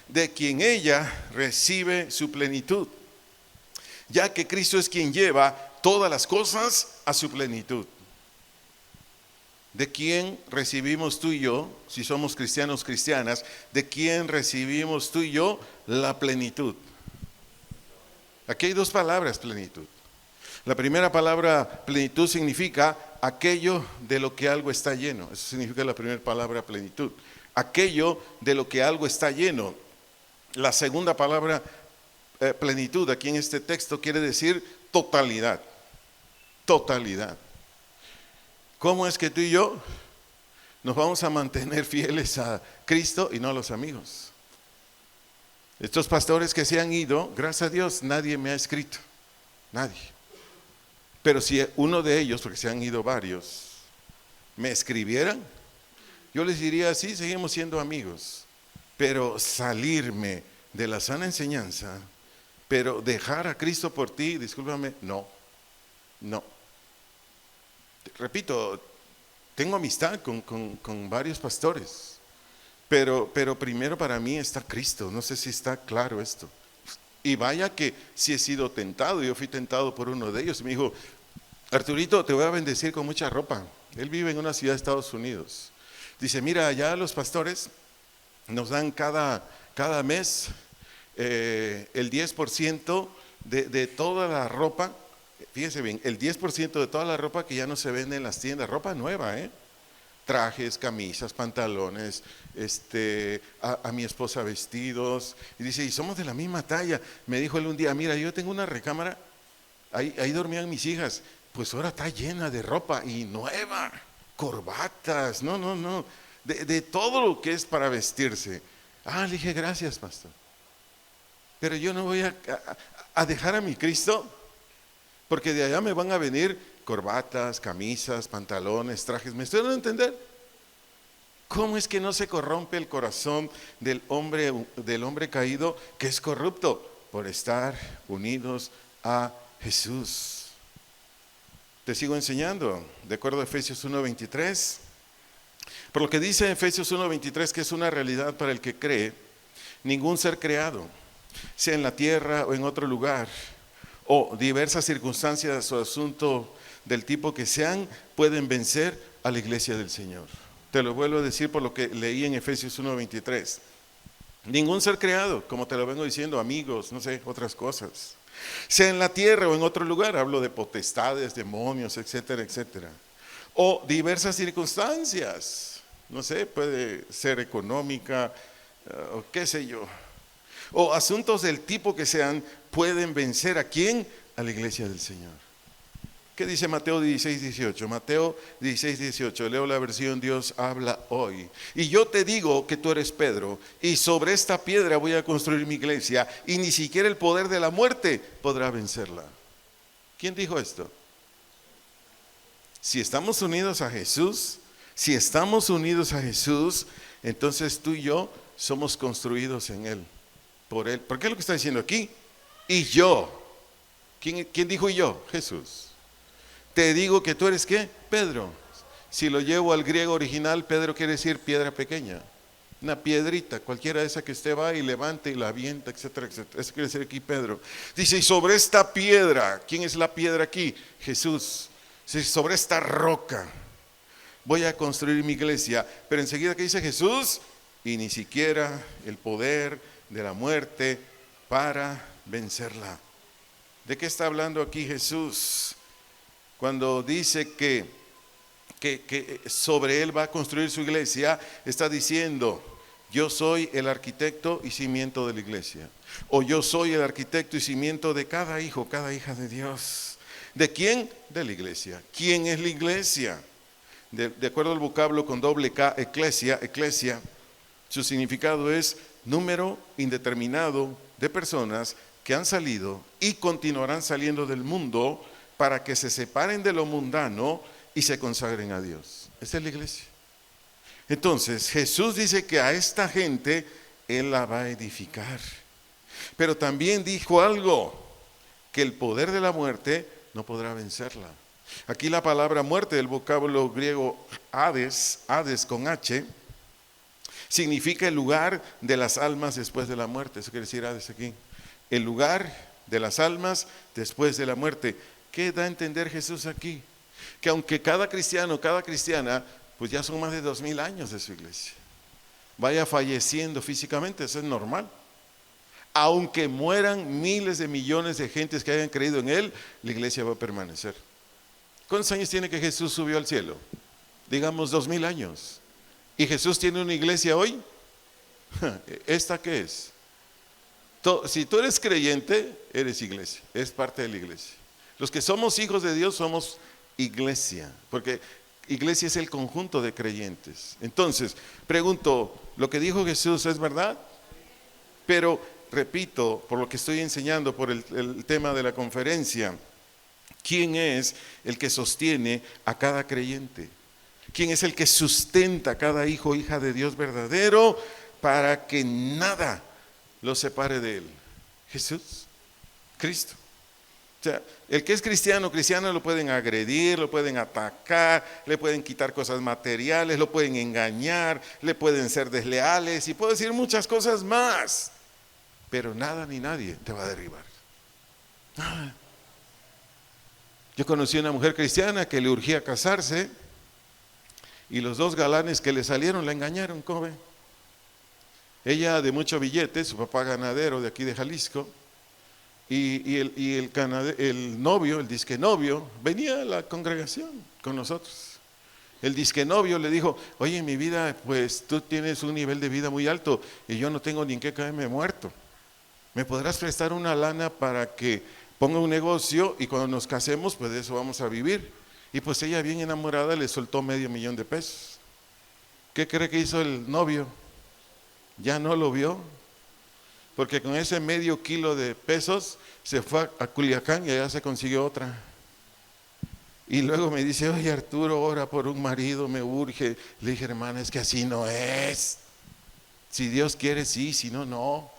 de quien ella recibe su plenitud, ya que Cristo es quien lleva todas las cosas a su plenitud. ¿De quién recibimos tú y yo, si somos cristianos, cristianas, de quién recibimos tú y yo la plenitud? Aquí hay dos palabras, plenitud. La primera palabra, plenitud, significa aquello de lo que algo está lleno. Eso significa la primera palabra, plenitud. Aquello de lo que algo está lleno. La segunda palabra, plenitud, aquí en este texto quiere decir totalidad. Totalidad. ¿Cómo es que tú y yo nos vamos a mantener fieles a Cristo y no a los amigos? Estos pastores que se han ido, gracias a Dios, nadie me ha escrito, nadie. Pero si uno de ellos, porque se han ido varios, me escribieran, yo les diría, sí, seguimos siendo amigos, pero salirme de la sana enseñanza, pero dejar a Cristo por ti, discúlpame, no. Repito, tengo amistad con varios pastores, pero primero para mí está Cristo. No sé si está claro esto. Y vaya que si he sido tentado, yo fui tentado por uno de ellos. Me dijo, Arturito, te voy a bendecir con mucha ropa. Él vive en una ciudad de Estados Unidos. Dice, mira, allá los pastores nos dan cada mes el 10% de toda la ropa. Fíjense bien, el 10% de toda la ropa que ya no se vende en las tiendas, ropa nueva, trajes, camisas, pantalones, a mi esposa vestidos. Y dice, y somos de la misma talla. Me dijo él un día, mira, yo tengo una recámara, ahí dormían mis hijas, pues ahora está llena de ropa y nueva, corbatas, no, de todo lo que es para vestirse. Le dije, gracias, pastor. Pero yo no voy a dejar a mi Cristo, porque de allá me van a venir corbatas, camisas, pantalones, trajes. ¿Me estoy dando a entender? ¿Cómo es que no se corrompe el corazón del hombre caído que es corrupto? Por estar unidos a Jesús. Te sigo enseñando, de acuerdo a Efesios 1:23. Por lo que dice Efesios 1:23, que es una realidad para el que cree, ningún ser creado, sea en la tierra o en otro lugar, o diversas circunstancias o asuntos del tipo que sean, pueden vencer a la iglesia del Señor. Te lo vuelvo a decir por lo que leí en Efesios 1:23. Ningún ser creado, como te lo vengo diciendo, amigos, no sé, otras cosas, sea en la tierra o en otro lugar, hablo de potestades, demonios, etcétera, etcétera, o diversas circunstancias, no sé, puede ser económica, o qué sé yo, o asuntos del tipo que sean, pueden vencer ¿a quién? A la iglesia del Señor. ¿Qué dice Mateo 16:18? Mateo 16:18, leo la versión Dios habla hoy. Y yo te digo que tú eres Pedro, y sobre esta piedra voy a construir mi iglesia, y ni siquiera el poder de la muerte podrá vencerla. ¿Quién dijo esto? Si estamos unidos a Jesús, entonces tú y yo somos construidos en Él, por Él. ¿Por qué es lo que está diciendo aquí? Y yo. ¿Quién dijo y yo? Jesús. Te digo que tú eres ¿qué? Pedro. Si lo llevo al griego original, Pedro quiere decir piedra pequeña. Una piedrita, cualquiera de esas que usted va y levanta y la avienta, etcétera, etcétera. Eso quiere decir aquí Pedro. Dice, y sobre esta piedra, ¿quién es la piedra aquí? Jesús. Dice, sobre esta roca voy a construir mi iglesia. Pero enseguida que dice Jesús, y ni siquiera el poder de la muerte para vencerla. ¿De qué está hablando aquí Jesús? Cuando dice que sobre él va a construir su iglesia, está diciendo, yo soy el arquitecto y cimiento de la iglesia. O yo soy el arquitecto y cimiento de cada hijo, cada hija de Dios. ¿De quién? De la iglesia. ¿Quién es la iglesia? De acuerdo al vocablo con doble K, eclesia, su significado es número indeterminado de personas que han salido y continuarán saliendo del mundo para que se separen de lo mundano y se consagren a Dios. Esa es la iglesia. Entonces Jesús dice que a esta gente Él la va a edificar. Pero también dijo algo, que el poder de la muerte no podrá vencerla. Aquí la palabra muerte, del vocablo griego Hades con H, significa el lugar de las almas después de la muerte. Eso quiere decir Hades aquí. El lugar de las almas después de la muerte. ¿Qué da a entender Jesús aquí? Que aunque cada cristiano, cada cristiana, pues ya son más de 2000 años de su iglesia, vaya falleciendo físicamente, eso es normal. Aunque mueran miles de millones de gentes que hayan creído en Él, la iglesia va a permanecer. ¿Cuántos años tiene que Jesús subió al cielo? Digamos 2000 años. ¿Y Jesús tiene una iglesia hoy? ¿Esta qué es? Si tú eres creyente, eres iglesia, es parte de la iglesia. Los que somos hijos de Dios somos iglesia, porque iglesia es el conjunto de creyentes. Entonces, pregunto, ¿lo que dijo Jesús es verdad? Pero, repito, por lo que estoy enseñando, por el tema de la conferencia, ¿quién es el que sostiene a cada creyente? ¿Quién es el que sustenta a cada hijo o hija de Dios verdadero para que nada lo separe de Él? Jesús, Cristo. O sea, el que es cristiano lo pueden agredir, lo pueden atacar, le pueden quitar cosas materiales, lo pueden engañar, le pueden ser desleales y puedo decir muchas cosas más, pero nada ni nadie te va a derribar. Nada. Yo conocí a una mujer cristiana que le urgía casarse y los dos galanes que le salieron la engañaron, ¿cómo ve? Ella de mucho billete, su papá ganadero de aquí de Jalisco, y el novio, el disque novio, venía a la congregación con nosotros. El disque novio le dijo, oye, mi vida, pues tú tienes un nivel de vida muy alto y yo no tengo ni en qué caerme muerto. ¿Me podrás prestar una lana para que ponga un negocio y cuando nos casemos, pues de eso vamos a vivir? Y pues ella bien enamorada le soltó $500,000. ¿Qué cree que hizo el novio? Ya no lo vio, porque con ese $0.5 kilos de pesos se fue a Culiacán y allá se consiguió otra. Y luego me dice, oye Arturo, ora por un marido, me urge. Le dije, hermana, es que así no es. Si Dios quiere, sí, si no, no.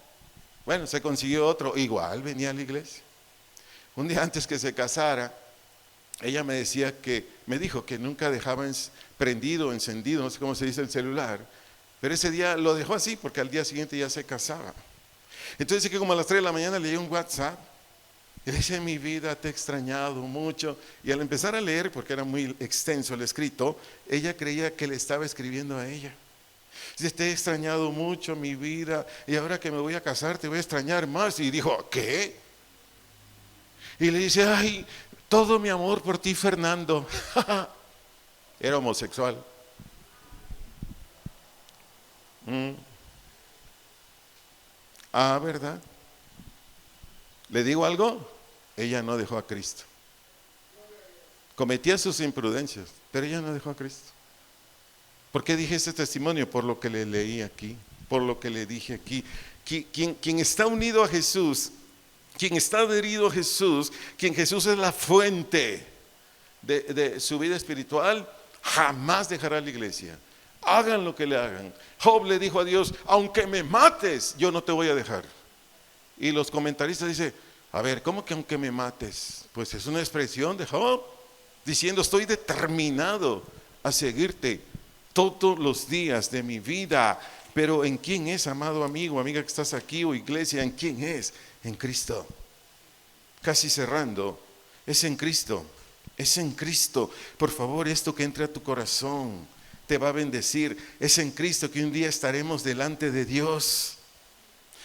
Bueno, se consiguió otro, igual venía a la iglesia. Un día antes que se casara, ella me dijo que nunca dejaba prendido, encendido, no sé cómo se dice el celular, pero ese día lo dejó así porque al día siguiente ya se casaba. Entonces dice que como a las 3 de la mañana le llegó un WhatsApp y le dice: mi vida, te he extrañado mucho. Y al empezar a leer, porque era muy extenso el escrito, ella creía que le estaba escribiendo a ella. Dice: te he extrañado mucho, mi vida, y ahora que me voy a casar te voy a extrañar más. Y dijo: ¿qué? Y le dice: ay, todo mi amor por ti, Fernando. Era homosexual. ¿Verdad? ¿Le digo algo? Ella no dejó a Cristo. Cometía sus imprudencias, pero ella no dejó a Cristo. ¿Por qué dije este testimonio? Por lo que le leí aquí, por lo que le dije aquí. Quien está unido a Jesús, quien está adherido a Jesús, quien Jesús es la fuente de su vida espiritual, jamás dejará la iglesia. Hagan lo que le hagan. Job le dijo a Dios: aunque me mates, yo no te voy a dejar. Y los comentaristas dicen: a ver, ¿cómo que aunque me mates? Pues es una expresión de Job diciendo: estoy determinado a seguirte todos los días de mi vida. Pero ¿en quién es, amado amigo, amiga que estás aquí, o iglesia? ¿En quién es? En Cristo. Casi cerrando, es en Cristo. Es en Cristo. Por favor, esto que entre a tu corazón te va a bendecir. Es en Cristo que un día estaremos delante de Dios,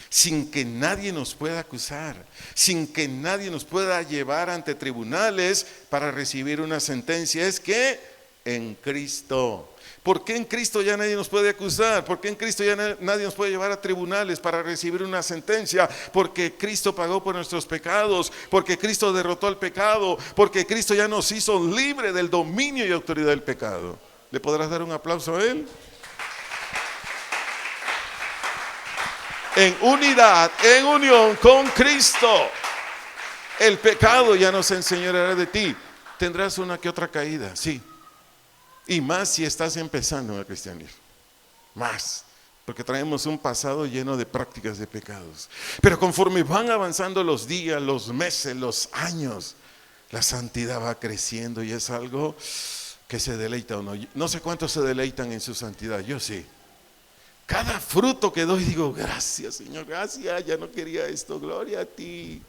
sin que nadie nos pueda acusar, sin que nadie nos pueda llevar ante tribunales para recibir una sentencia. Es que en Cristo. ¿Por qué en Cristo ya nadie nos puede acusar? ¿Por qué en Cristo ya nadie nos puede llevar a tribunales para recibir una sentencia? Porque Cristo pagó por nuestros pecados, porque Cristo derrotó el pecado, porque Cristo ya nos hizo libre del dominio y autoridad del pecado. ¿Le podrás dar un aplauso a Él? En unidad, en unión con Cristo. El pecado ya no se enseñoreará de ti. Tendrás una que otra caída, sí. Y más si estás empezando en el cristianismo. Más. Porque traemos un pasado lleno de prácticas de pecados. Pero conforme van avanzando los días, los meses, los años, la santidad va creciendo y es algo que se deleita uno. No sé cuántos se deleitan en su santidad, yo sí. Cada fruto que doy digo: gracias, Señor, gracias, ya no quería esto, gloria a ti.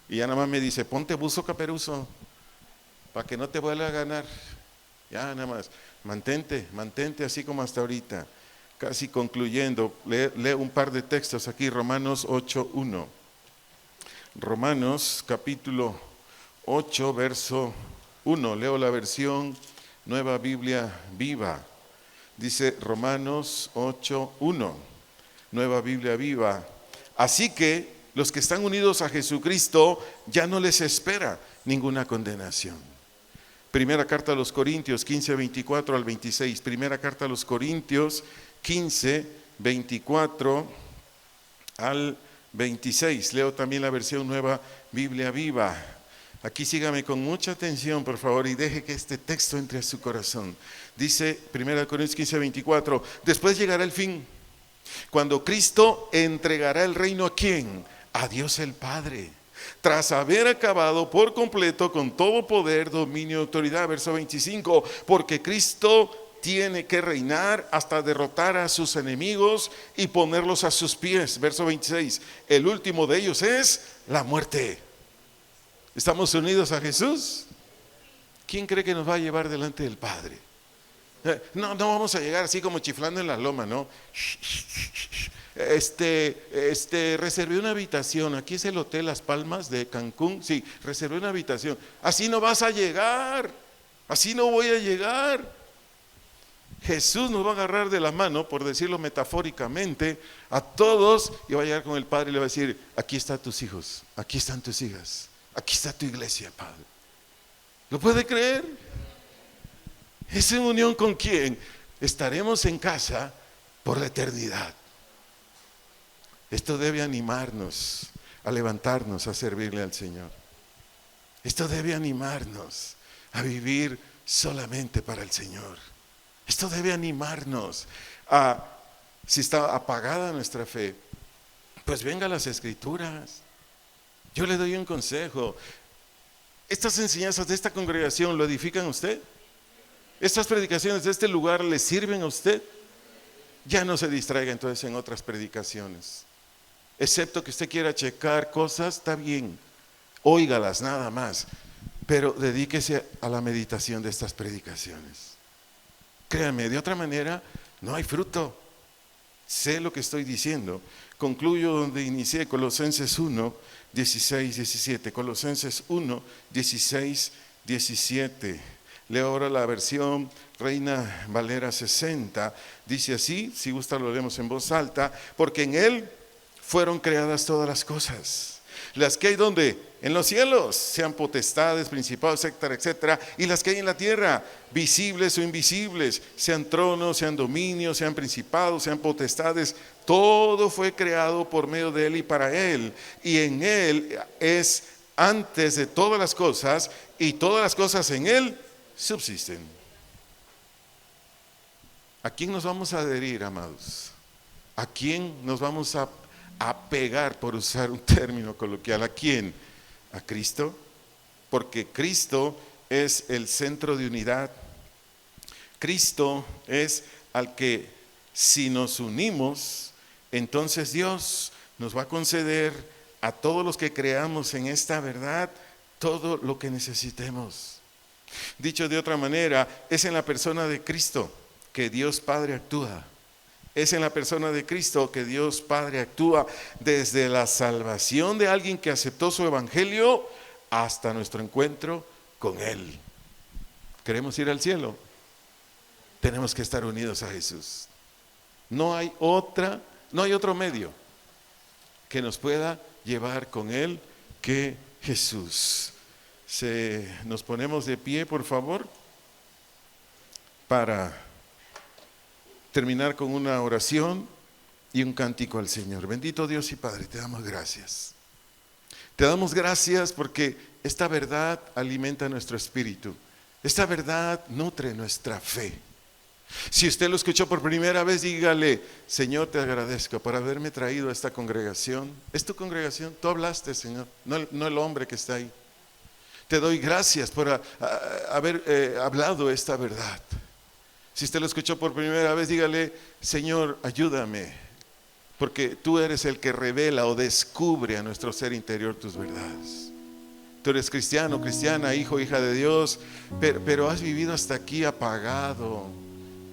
Y ya nada más me dice: ponte buzo caperuzo para que no te vuelva a ganar. Ya nada más, mantente así como hasta ahorita. Casi concluyendo, leo un par de textos aquí. Romanos 8:1. Romanos capítulo 8, verso 1. Leo la versión Nueva Biblia Viva. Dice Romanos 8:1, Nueva Biblia Viva: así que los que están unidos a Jesucristo ya no les espera ninguna condenación. Primera carta a los Corintios 15, 24 al 26. Primera carta a los Corintios 15, 24 al 26. Leo también la versión Nueva Biblia Viva. Aquí sígame con mucha atención, por favor, y deje que este texto entre a su corazón. Dice 1 Corintios 15, 24: después llegará el fin, cuando Cristo entregará el reino ¿a quién? A Dios el Padre, tras haber acabado por completo con todo poder, dominio y autoridad. Verso 25: porque Cristo tiene que reinar hasta derrotar a sus enemigos y ponerlos a sus pies. Verso 26: el último de ellos es la muerte. ¿Estamos unidos a Jesús? ¿Quién cree que nos va a llevar delante del Padre? No vamos a llegar así como chiflando en la loma, ¿no? Reservé una habitación. Aquí es el Hotel Las Palmas de Cancún. Sí, reservé una habitación. Así no vas a llegar. Así no voy a llegar. Jesús nos va a agarrar de la mano, por decirlo metafóricamente, a todos, y va a llegar con el Padre y le va a decir: aquí están tus hijos, aquí están tus hijas, aquí está tu iglesia, Padre. ¿Lo puede creer? ¿Es en unión con quién? Estaremos en casa por la eternidad. Esto debe animarnos a levantarnos, a servirle al Señor. Esto debe animarnos a vivir solamente para el Señor. Esto debe animarnos a, si está apagada nuestra fe, pues venga a las Escrituras. Yo le doy un consejo: ¿Estas enseñanzas de esta congregación lo edifican a usted? ¿Estas predicaciones de este lugar le sirven a usted? Ya no se distraiga entonces en otras predicaciones. Excepto que usted quiera checar cosas, está bien, óigalas nada más, pero dedíquese a la meditación de estas predicaciones. Créanme, de otra manera no hay fruto. Sé lo que estoy diciendo. Concluyo donde inicié, Colosenses 1, 16, 17. Colosenses 1, 16, 17. Leo ahora la versión Reina Valera 60. Dice así, si gusta lo leemos en voz alta: porque en Él fueron creadas todas las cosas, las que hay donde en los cielos, sean potestades, principados, etcétera, etcétera, y las que hay en la tierra, visibles o invisibles, sean tronos, sean dominios, sean principados, sean potestades. Todo fue creado por medio de Él y para Él, y en Él es antes de todas las cosas, y todas las cosas en Él subsisten. ¿A quién nos vamos a adherir, amados? ¿A quién nos vamos a pegar, por usar un término coloquial? ¿A quién? ¿A Cristo? Porque Cristo es el centro de unidad. Cristo es al que, si nos unimos, entonces Dios nos va a conceder a todos los que creamos en esta verdad todo lo que necesitemos. Dicho de otra manera, es en la persona de Cristo que Dios Padre actúa. Es en la persona de Cristo que Dios Padre actúa, desde la salvación de alguien que aceptó su evangelio hasta nuestro encuentro con Él. ¿Queremos ir al cielo? Tenemos que estar unidos a Jesús. No hay otro medio que nos pueda llevar con Él que Jesús. Nos ponemos de pie, por favor, para terminar con una oración y un cántico al Señor. Bendito Dios y Padre, te damos gracias. Te damos gracias porque esta verdad alimenta nuestro espíritu. Esta verdad nutre nuestra fe. Si usted lo escuchó por primera vez, dígale: Señor, te agradezco por haberme traído a esta congregación. ¿Es tu congregación? Tú hablaste, Señor, no el hombre que está ahí. Te doy gracias por haber hablado esta verdad. Si usted lo escuchó por primera vez, dígale: Señor, ayúdame, porque tú eres el que revela o descubre a nuestro ser interior tus verdades. Tú eres cristiano, cristiana, hijo, hija de Dios, pero has vivido hasta aquí apagado.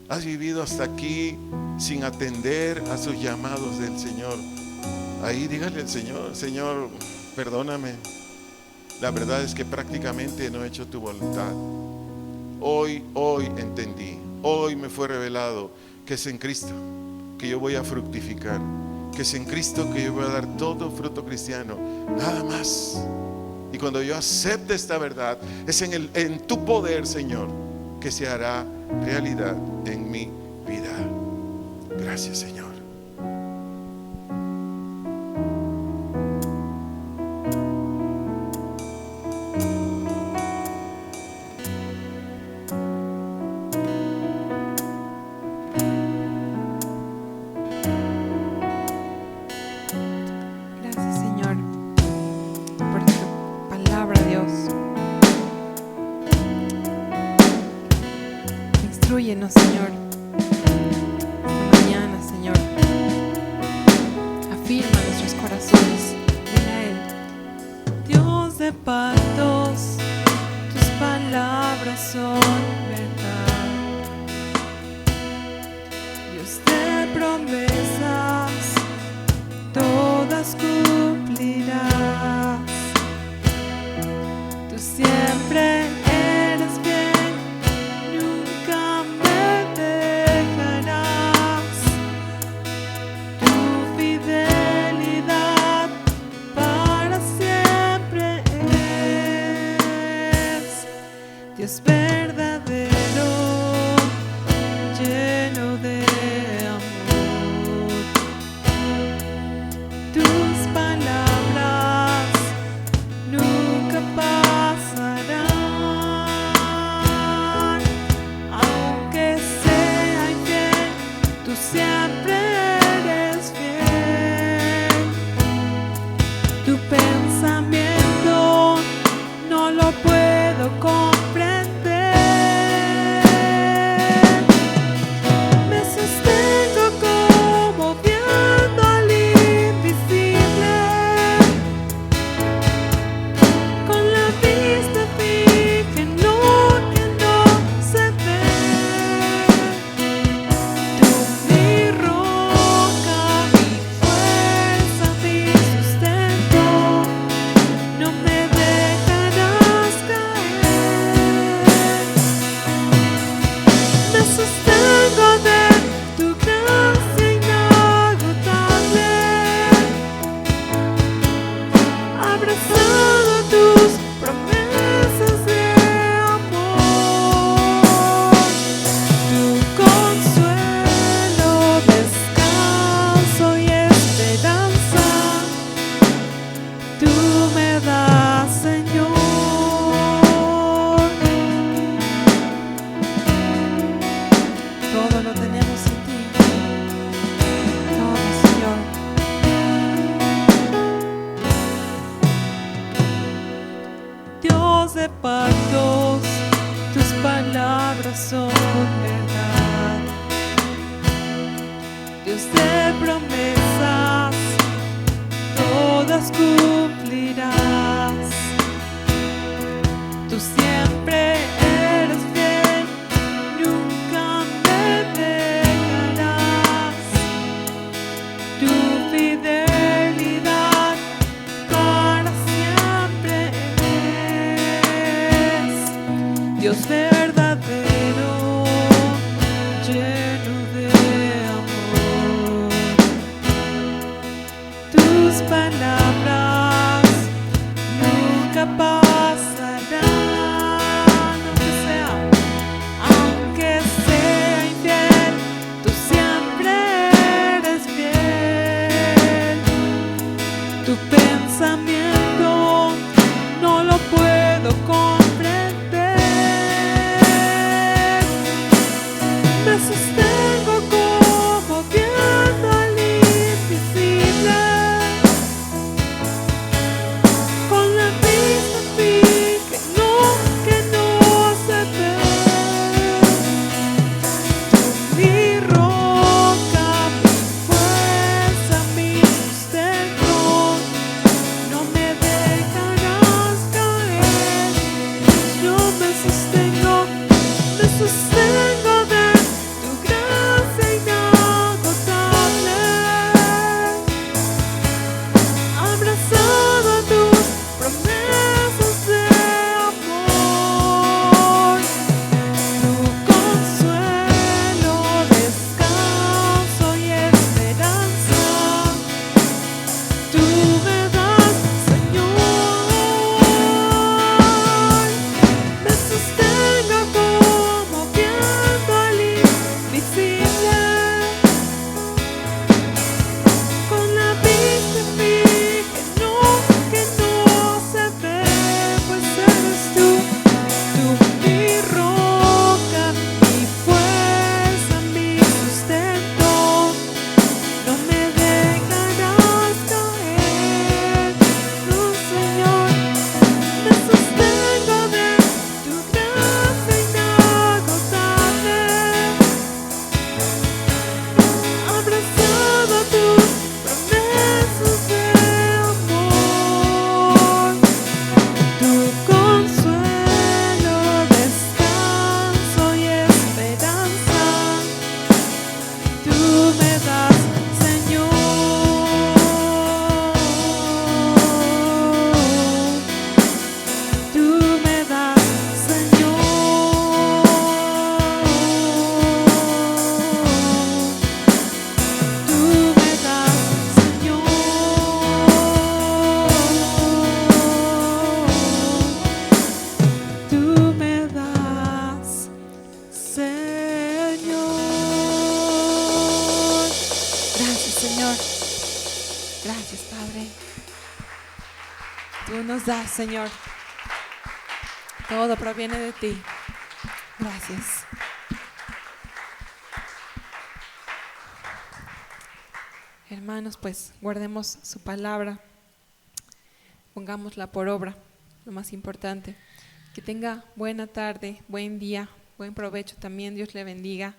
Has vivido hasta aquí sin atender a sus llamados del Señor. Ahí dígale al Señor: Señor, perdóname. La verdad es que prácticamente no he hecho tu voluntad. Hoy entendí. Hoy me fue revelado que es en Cristo que yo voy a fructificar, que es en Cristo que yo voy a dar todo fruto cristiano, nada más. Y cuando yo acepte esta verdad, es en tu poder, Señor, que se hará realidad en mi vida. Gracias, Señor. Instrúyenos, Señor, esta mañana, Señor. Afirma nuestros corazones. Ven a Él. Dios de pactos, tus palabras son verdad. Dios de promesas, todas cumplirás. Tú siempre eres bien. Dios verdadero. de tu gracia inagotable, abrazado a tus promesas de amor, tu consuelo, descanso y esperanza, tú me das, Señor. Todo lo tenemos en ti, todo, Señor. Dios de pactos, tus palabras son verdad. Dios de promesas, todas cumplirás. Tú siempre eres fiel, nunca me dejarás. Tu fidelidad para siempre es. Dios verdadero, lleno de amor. Tus palabras nunca pasarán, aunque sea infiel, tú siempre eres fiel. Tu pensamiento no lo puedo comprender. Me sostengo como viendo al invisible, con la misma fin que no se ve. Tú mi roca, mi fuerza, mi sustento, no me dejarás caer. Yo me sostengo de tu gracia inagotable, abrazado a tus promesas de amor, tu consuelo, descanso y esperanza, tú me das, Señor. Me sostengo como viendo al invisible, con la vista fija que no se ve, pues eres tú mi roca, mi fuerza, mi sustento, no me dejarás caer, no, Señor. Me sostengo de tu gracia inagotable, abrazado a tus promesas de amor, tu consuelo, descanso y esperanza, tú me das, Señor. Tú me das, Señor. Tú me das, Señor. Tú me das, Señor. Gracias, Señor. Gracias, Padre. Tú nos das, Señor. Todo proviene de ti. Gracias. Hermanos, pues guardemos su palabra, pongámosla por obra, lo más importante. Que tenga buena tarde, buen día, buen provecho también. Dios le bendiga.